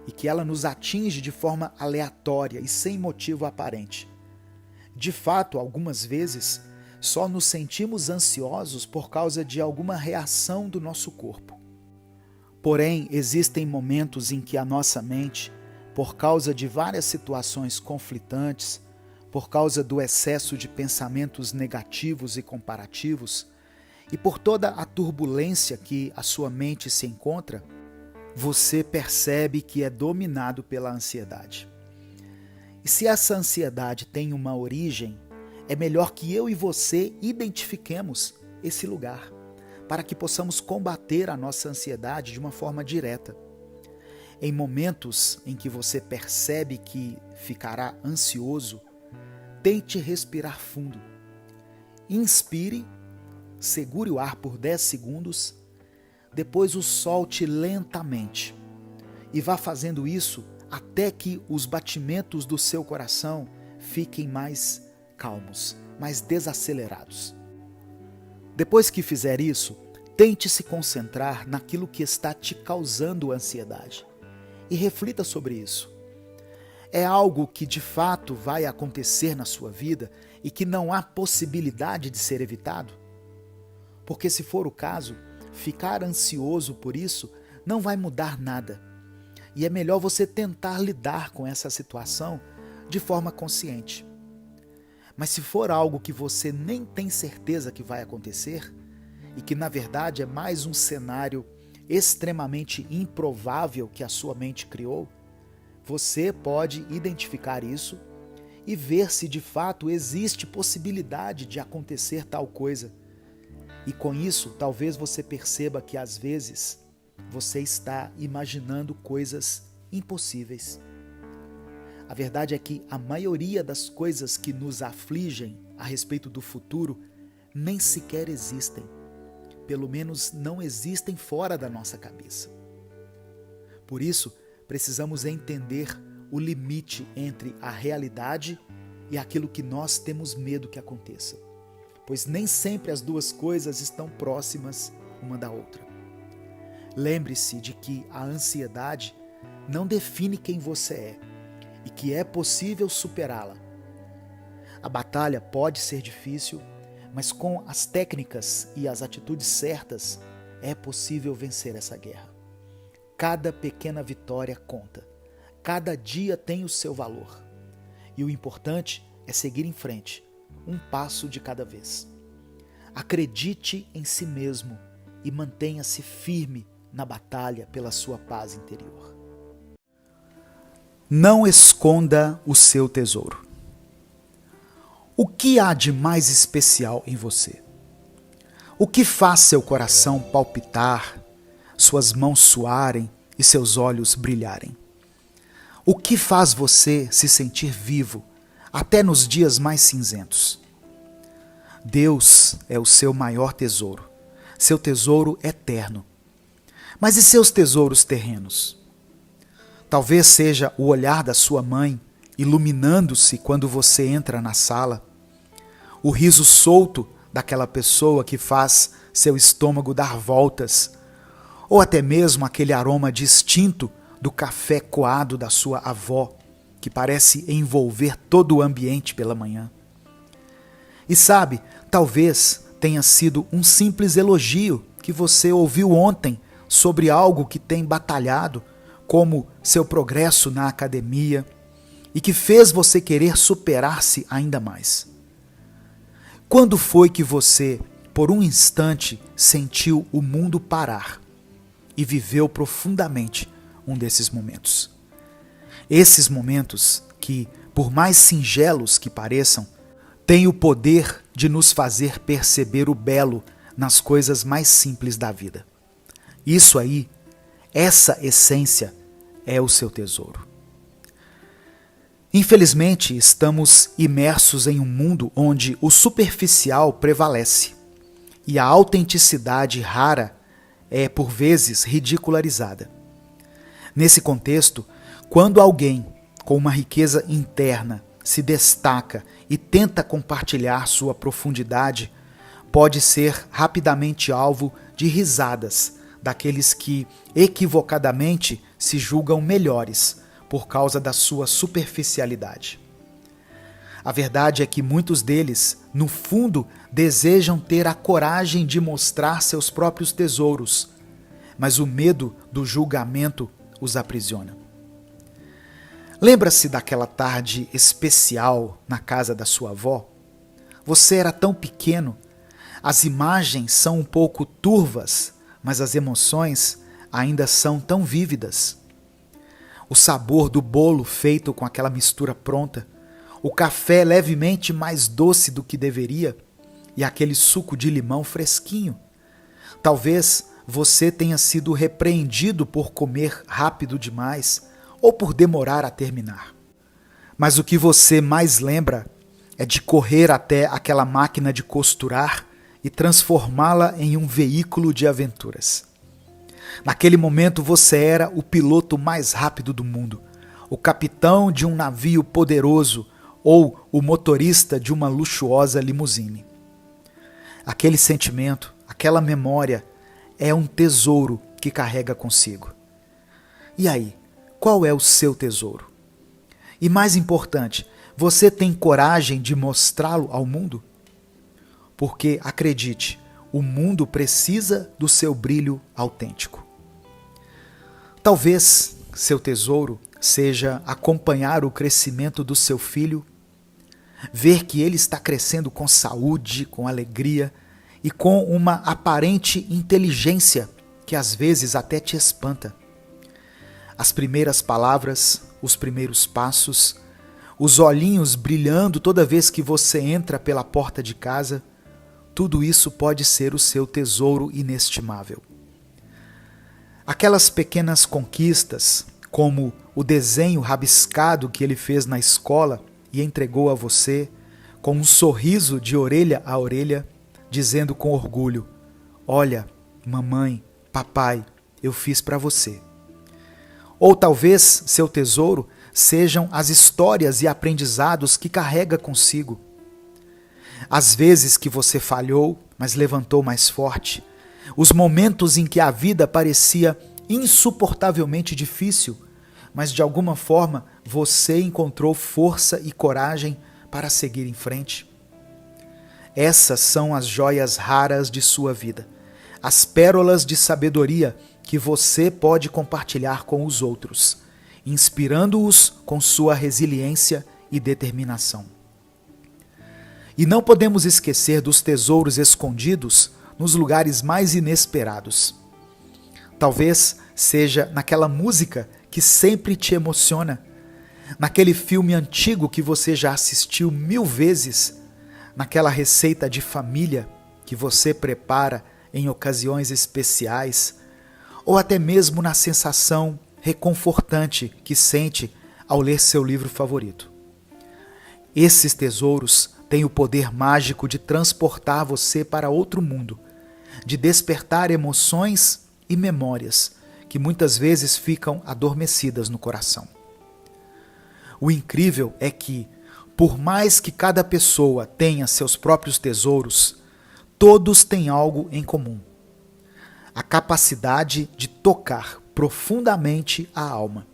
e que ela nos atinge de forma aleatória e sem motivo aparente. De fato, algumas vezes, só nos sentimos ansiosos por causa de alguma reação do nosso corpo. Porém, existem momentos em que a nossa mente, por causa de várias situações conflitantes, por causa do excesso de pensamentos negativos e comparativos, e por toda a turbulência que a sua mente se encontra, você percebe que é dominado pela ansiedade. E se essa ansiedade tem uma origem, é melhor que eu e você identifiquemos esse lugar, para que possamos combater a nossa ansiedade de uma forma direta. Em momentos em que você percebe que ficará ansioso, tente respirar fundo. Inspire, segure o ar por 10 segundos, depois o solte lentamente e vá fazendo isso até que os batimentos do seu coração fiquem mais calmos, mais desacelerados. Depois que fizer isso, tente se concentrar naquilo que está te causando ansiedade e reflita sobre isso. É algo que de fato vai acontecer na sua vida e que não há possibilidade de ser evitado? Porque se for o caso, ficar ansioso por isso não vai mudar nada. E é melhor você tentar lidar com essa situação de forma consciente. Mas se for algo que você nem tem certeza que vai acontecer, e que na verdade é mais um cenário extremamente improvável que a sua mente criou, você pode identificar isso e ver se de fato existe possibilidade de acontecer tal coisa. E com isso, talvez você perceba que às vezes você está imaginando coisas impossíveis. A verdade é que a maioria das coisas que nos afligem a respeito do futuro nem sequer existem. Pelo menos não existem fora da nossa cabeça. Por isso, precisamos entender o limite entre a realidade e aquilo que nós temos medo que aconteça. Pois nem sempre as duas coisas estão próximas uma da outra. Lembre-se de que a ansiedade não define quem você é e que é possível superá-la. A batalha pode ser difícil, mas com as técnicas e as atitudes certas é possível vencer essa guerra. Cada pequena vitória conta. Cada dia tem o seu valor. E o importante é seguir em frente, um passo de cada vez. Acredite em si mesmo e mantenha-se firme na batalha pela sua paz interior. Não esconda o seu tesouro. O que há de mais especial em você? O que faz seu coração palpitar, suas mãos suarem e seus olhos brilharem? O que faz você se sentir vivo, até nos dias mais cinzentos? Deus é o seu maior tesouro, seu tesouro eterno. Mas e seus tesouros terrenos? Talvez seja o olhar da sua mãe iluminando-se quando você entra na sala, o riso solto daquela pessoa que faz seu estômago dar voltas, ou até mesmo aquele aroma distinto do café coado da sua avó, que parece envolver todo o ambiente pela manhã. E sabe, talvez tenha sido um simples elogio que você ouviu ontem sobre algo que tem batalhado, como seu progresso na academia, e que fez você querer superar-se ainda mais. Quando foi que você, por um instante, sentiu o mundo parar e viveu profundamente um desses momentos? Esses momentos que, por mais singelos que pareçam, têm o poder de nos fazer perceber o belo nas coisas mais simples da vida. Isso aí, essa essência, é o seu tesouro. Infelizmente, estamos imersos em um mundo onde o superficial prevalece e a autenticidade rara é, por vezes, ridicularizada. Nesse contexto, quando alguém com uma riqueza interna se destaca e tenta compartilhar sua profundidade, pode ser rapidamente alvo de risadas daqueles que equivocadamente se julgam melhores por causa da sua superficialidade. A verdade é que muitos deles, no fundo, desejam ter a coragem de mostrar seus próprios tesouros, mas o medo do julgamento os aprisiona. Lembra-se daquela tarde especial na casa da sua avó? Você era tão pequeno, as imagens são um pouco turvas, mas as emoções ainda são tão vívidas. O sabor do bolo feito com aquela mistura pronta, o café levemente mais doce do que deveria e aquele suco de limão fresquinho. Talvez você tenha sido repreendido por comer rápido demais ou por demorar a terminar. Mas o que você mais lembra é de correr até aquela máquina de costurar e transformá-la em um veículo de aventuras. Naquele momento você era o piloto mais rápido do mundo, o capitão de um navio poderoso ou o motorista de uma luxuosa limusine. Aquele sentimento, aquela memória é um tesouro que carrega consigo. E aí, qual é o seu tesouro? E mais importante, você tem coragem de mostrá-lo ao mundo? Porque, acredite, o mundo precisa do seu brilho autêntico. Talvez seu tesouro seja acompanhar o crescimento do seu filho, ver que ele está crescendo com saúde, com alegria e com uma aparente inteligência que às vezes até te espanta. As primeiras palavras, os primeiros passos, os olhinhos brilhando toda vez que você entra pela porta de casa, tudo isso pode ser o seu tesouro inestimável. Aquelas pequenas conquistas, como o desenho rabiscado que ele fez na escola e entregou a você, com um sorriso de orelha a orelha, dizendo com orgulho: "Olha, mamãe, papai, eu fiz para você." Ou talvez seu tesouro sejam as histórias e aprendizados que carrega consigo. As vezes que você falhou, mas levantou mais forte. Os momentos em que a vida parecia insuportavelmente difícil, mas de alguma forma você encontrou força e coragem para seguir em frente. Essas são as joias raras de sua vida, as pérolas de sabedoria que você pode compartilhar com os outros, inspirando-os com sua resiliência e determinação. E não podemos esquecer dos tesouros escondidos nos lugares mais inesperados. Talvez seja naquela música que sempre te emociona, naquele filme antigo que você já assistiu 1000 vezes, naquela receita de família que você prepara em ocasiões especiais, ou até mesmo na sensação reconfortante que sente ao ler seu livro favorito. Esses tesouros têm o poder mágico de transportar você para outro mundo, de despertar emoções e memórias que muitas vezes ficam adormecidas no coração. O incrível é que, por mais que cada pessoa tenha seus próprios tesouros, todos têm algo em comum: a capacidade de tocar profundamente a alma,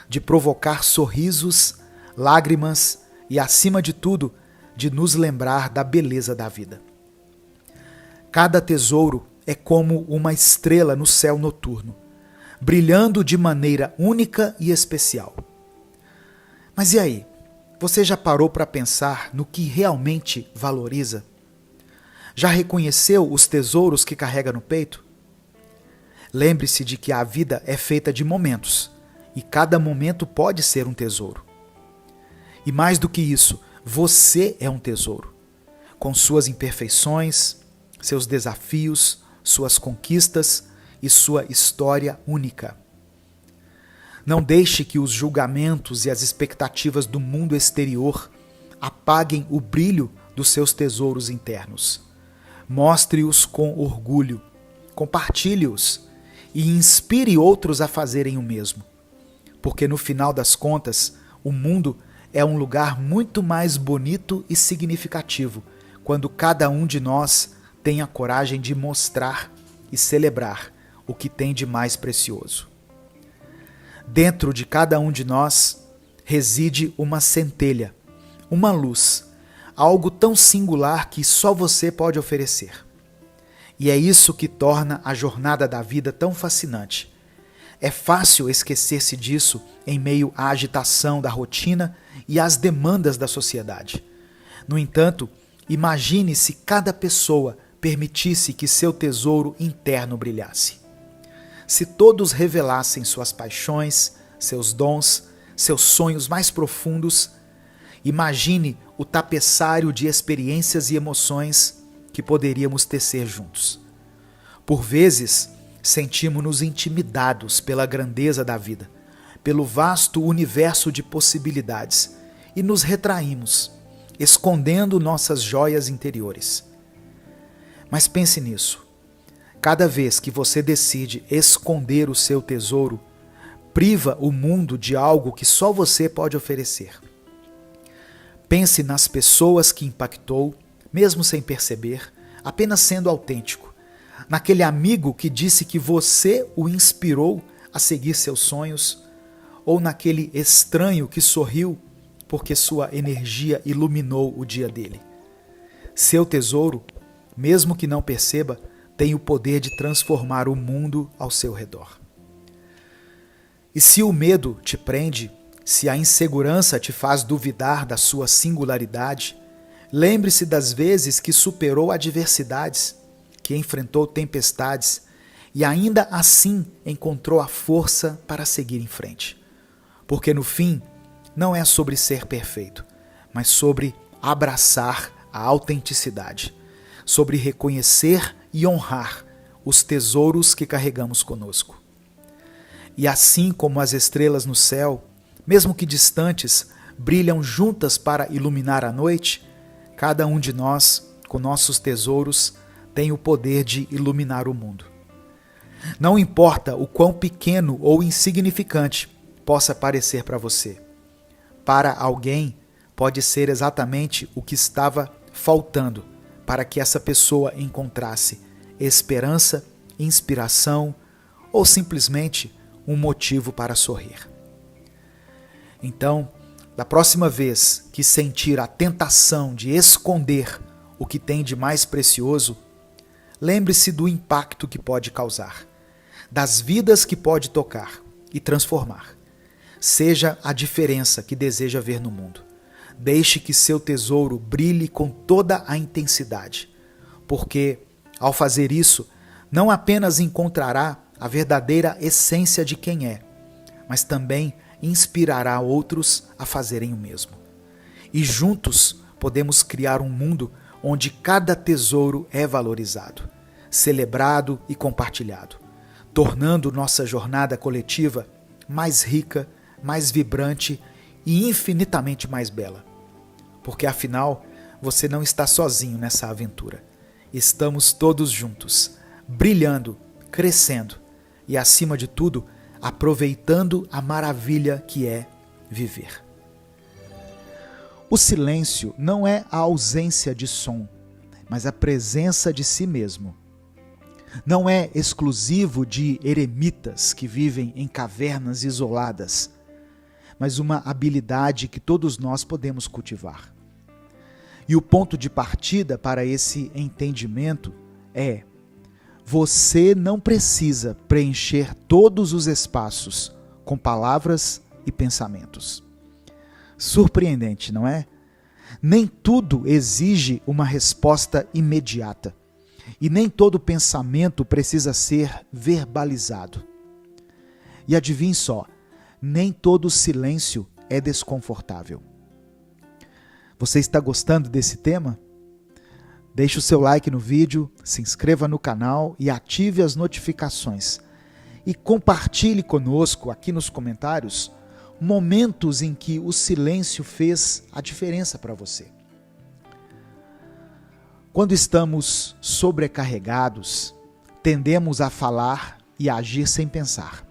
de provocar sorrisos, lágrimas e, acima de tudo, de nos lembrar da beleza da vida. Cada tesouro é como uma estrela no céu noturno, brilhando de maneira única e especial. Mas e aí? Você já parou para pensar no que realmente valoriza? Já reconheceu os tesouros que carrega no peito? Lembre-se de que a vida é feita de momentos, e cada momento pode ser um tesouro. E mais do que isso, você é um tesouro, com suas imperfeições, seus desafios, suas conquistas e sua história única. Não deixe que os julgamentos e as expectativas do mundo exterior apaguem o brilho dos seus tesouros internos. Mostre-os com orgulho, compartilhe-os e inspire outros a fazerem o mesmo. Porque no final das contas, o mundo é um lugar muito mais bonito e significativo quando cada um de nós tem a coragem de mostrar e celebrar o que tem de mais precioso. Dentro de cada um de nós reside uma centelha, uma luz, algo tão singular que só você pode oferecer. E é isso que torna a jornada da vida tão fascinante. É fácil esquecer-se disso em meio à agitação da rotina e às demandas da sociedade. No entanto, imagine se cada pessoa permitisse que seu tesouro interno brilhasse. Se todos revelassem suas paixões, seus dons, seus sonhos mais profundos, imagine o tapeçário de experiências e emoções que poderíamos tecer juntos. Por vezes, sentimos-nos intimidados pela grandeza da vida, pelo vasto universo de possibilidades e nos retraímos, escondendo nossas joias interiores. Mas pense nisso. Cada vez que você decide esconder o seu tesouro, priva o mundo de algo que só você pode oferecer. Pense nas pessoas que impactou, mesmo sem perceber, apenas sendo autêntico. Naquele amigo que disse que você o inspirou a seguir seus sonhos, ou naquele estranho que sorriu porque sua energia iluminou o dia dele. Seu tesouro, mesmo que não perceba, tem o poder de transformar o mundo ao seu redor. E se o medo te prende, se a insegurança te faz duvidar da sua singularidade, lembre-se das vezes que superou adversidades, que enfrentou tempestades e ainda assim encontrou a força para seguir em frente. Porque no fim, não é sobre ser perfeito, mas sobre abraçar a autenticidade, sobre reconhecer e honrar os tesouros que carregamos conosco. E assim como as estrelas no céu, mesmo que distantes, brilham juntas para iluminar a noite, cada um de nós, com nossos tesouros, tem o poder de iluminar o mundo. Não importa o quão pequeno ou insignificante possa parecer para você. Para alguém, pode ser exatamente o que estava faltando para que essa pessoa encontrasse esperança, inspiração ou simplesmente um motivo para sorrir. Então, da próxima vez que sentir a tentação de esconder o que tem de mais precioso, lembre-se do impacto que pode causar, das vidas que pode tocar e transformar. Seja a diferença que deseja ver no mundo. Deixe que seu tesouro brilhe com toda a intensidade, porque, ao fazer isso, não apenas encontrará a verdadeira essência de quem é, mas também inspirará outros a fazerem o mesmo. E juntos podemos criar um mundo onde cada tesouro é valorizado, celebrado e compartilhado, tornando nossa jornada coletiva mais rica, mais vibrante e infinitamente mais bela. Porque afinal, você não está sozinho nessa aventura. Estamos todos juntos, brilhando, crescendo e, acima de tudo, aproveitando a maravilha que é viver. O silêncio não é a ausência de som, mas a presença de si mesmo. Não é exclusivo de eremitas que vivem em cavernas isoladas, mas uma habilidade que todos nós podemos cultivar. E o ponto de partida para esse entendimento é: você não precisa preencher todos os espaços com palavras e pensamentos. Surpreendente, não é? Nem tudo exige uma resposta imediata. E nem todo pensamento precisa ser verbalizado. E adivinhe só, nem todo silêncio é desconfortável. Você está gostando desse tema? Deixe o seu like no vídeo, se inscreva no canal e ative as notificações. E compartilhe conosco aqui nos comentários momentos em que o silêncio fez a diferença para você. Quando estamos sobrecarregados, tendemos a falar e agir sem pensar.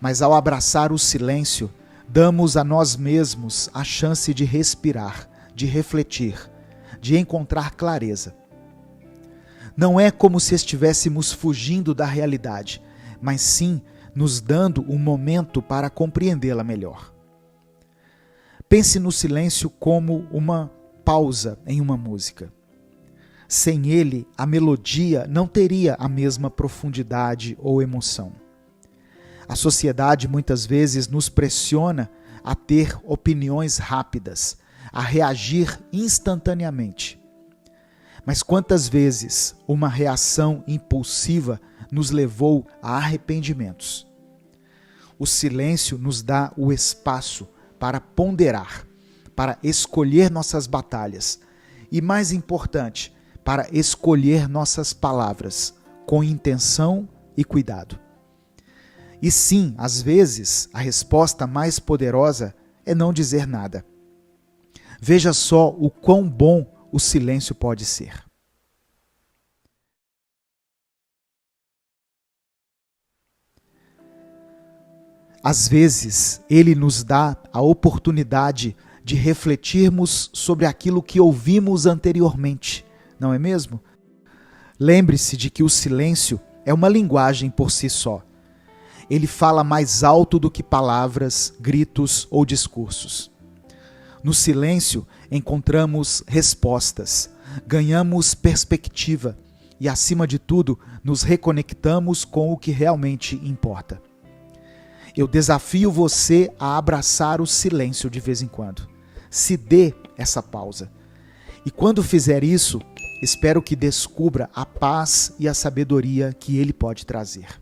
Mas ao abraçar o silêncio, damos a nós mesmos a chance de respirar, de refletir, de encontrar clareza. Não é como se estivéssemos fugindo da realidade, mas sim nos dando um momento para compreendê-la melhor. Pense no silêncio como uma pausa em uma música. Sem ele, a melodia não teria a mesma profundidade ou emoção. A sociedade muitas vezes nos pressiona a ter opiniões rápidas, a reagir instantaneamente. Mas quantas vezes uma reação impulsiva nos levou a arrependimentos? O silêncio nos dá o espaço para ponderar, para escolher nossas batalhas e, mais importante, para escolher nossas palavras com intenção e cuidado. E sim, às vezes, a resposta mais poderosa é não dizer nada. Veja só o quão bom o silêncio pode ser. Às vezes, ele nos dá a oportunidade de refletirmos sobre aquilo que ouvimos anteriormente, não é mesmo? Lembre-se de que o silêncio é uma linguagem por si só. Ele fala mais alto do que palavras, gritos ou discursos. No silêncio, encontramos respostas, ganhamos perspectiva e, acima de tudo, nos reconectamos com o que realmente importa. Eu desafio você a abraçar o silêncio de vez em quando. Se dê essa pausa. E quando fizer isso, espero que descubra a paz e a sabedoria que ele pode trazer.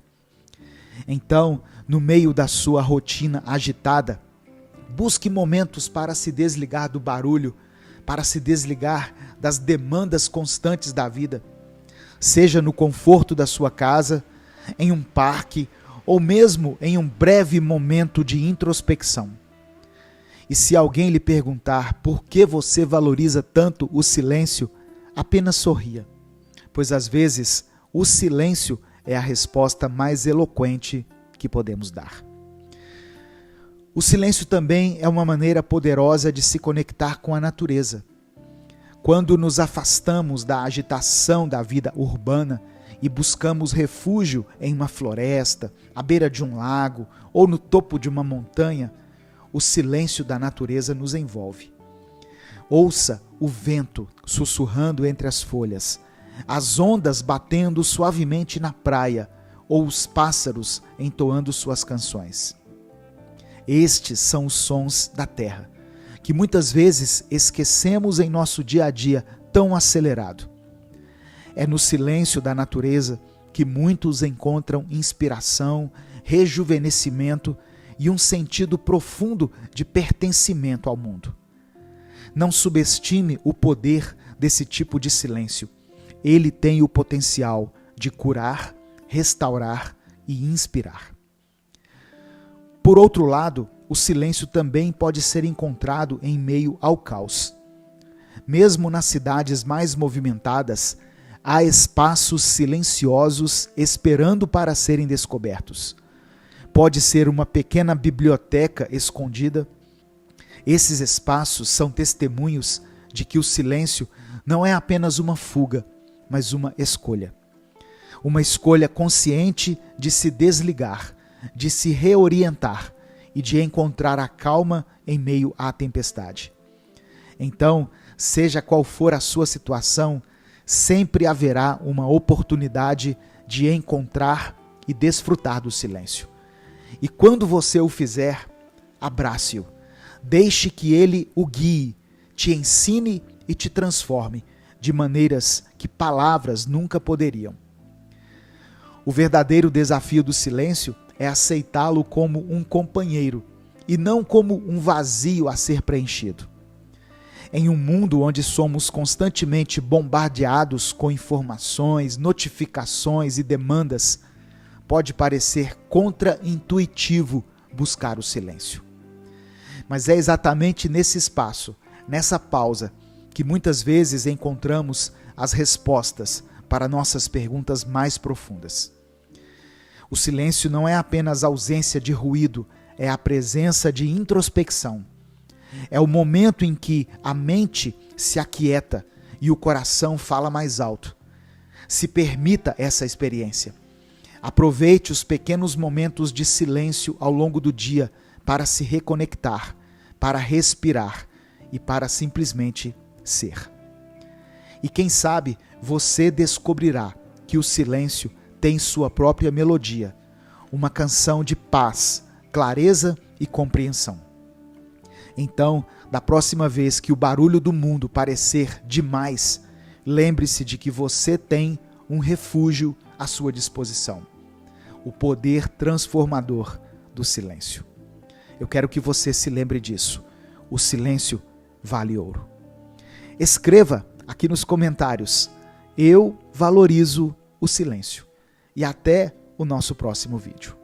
Então, no meio da sua rotina agitada, busque momentos para se desligar do barulho, para se desligar das demandas constantes da vida. Seja no conforto da sua casa, em um parque, ou mesmo em um breve momento de introspecção. E se alguém lhe perguntar por que você valoriza tanto o silêncio, apenas sorria, pois às vezes o silêncio é a resposta mais eloquente que podemos dar. O silêncio também é uma maneira poderosa de se conectar com a natureza. Quando nos afastamos da agitação da vida urbana e buscamos refúgio em uma floresta, à beira de um lago ou no topo de uma montanha, o silêncio da natureza nos envolve. Ouça o vento sussurrando entre as folhas, as ondas batendo suavemente na praia ou os pássaros entoando suas canções. Estes são os sons da terra, que muitas vezes esquecemos em nosso dia a dia tão acelerado. É no silêncio da natureza que muitos encontram inspiração, rejuvenescimento e um sentido profundo de pertencimento ao mundo. Não subestime o poder desse tipo de silêncio. Ele tem o potencial de curar, restaurar e inspirar. Por outro lado, o silêncio também pode ser encontrado em meio ao caos. Mesmo nas cidades mais movimentadas, há espaços silenciosos esperando para serem descobertos. Pode ser uma pequena biblioteca escondida. Esses espaços são testemunhos de que o silêncio não é apenas uma fuga, mas uma escolha. Uma escolha consciente de se desligar, de se reorientar e de encontrar a calma em meio à tempestade. Então, seja qual for a sua situação, sempre haverá uma oportunidade de encontrar e desfrutar do silêncio. E quando você o fizer, abrace-o. Deixe que ele o guie, te ensine e te transforme de maneiras que palavras nunca poderiam. O verdadeiro desafio do silêncio é aceitá-lo como um companheiro e não como um vazio a ser preenchido. Em um mundo onde somos constantemente bombardeados com informações, notificações e demandas, pode parecer contraintuitivo buscar o silêncio. Mas é exatamente nesse espaço, nessa pausa, que muitas vezes encontramos as respostas para nossas perguntas mais profundas. O silêncio não é apenas ausência de ruído, é a presença de introspecção. É o momento em que a mente se aquieta e o coração fala mais alto. Se permita essa experiência. Aproveite os pequenos momentos de silêncio ao longo do dia para se reconectar, para respirar e para simplesmente ser. E quem sabe você descobrirá que o silêncio tem sua própria melodia, uma canção de paz, clareza e compreensão. Então, da próxima vez que o barulho do mundo parecer demais, lembre-se de que você tem um refúgio à sua disposição. O poder transformador do silêncio. Eu quero que você se lembre disso. O silêncio vale ouro. Escreva aqui nos comentários: eu valorizo o silêncio. E até o nosso próximo vídeo.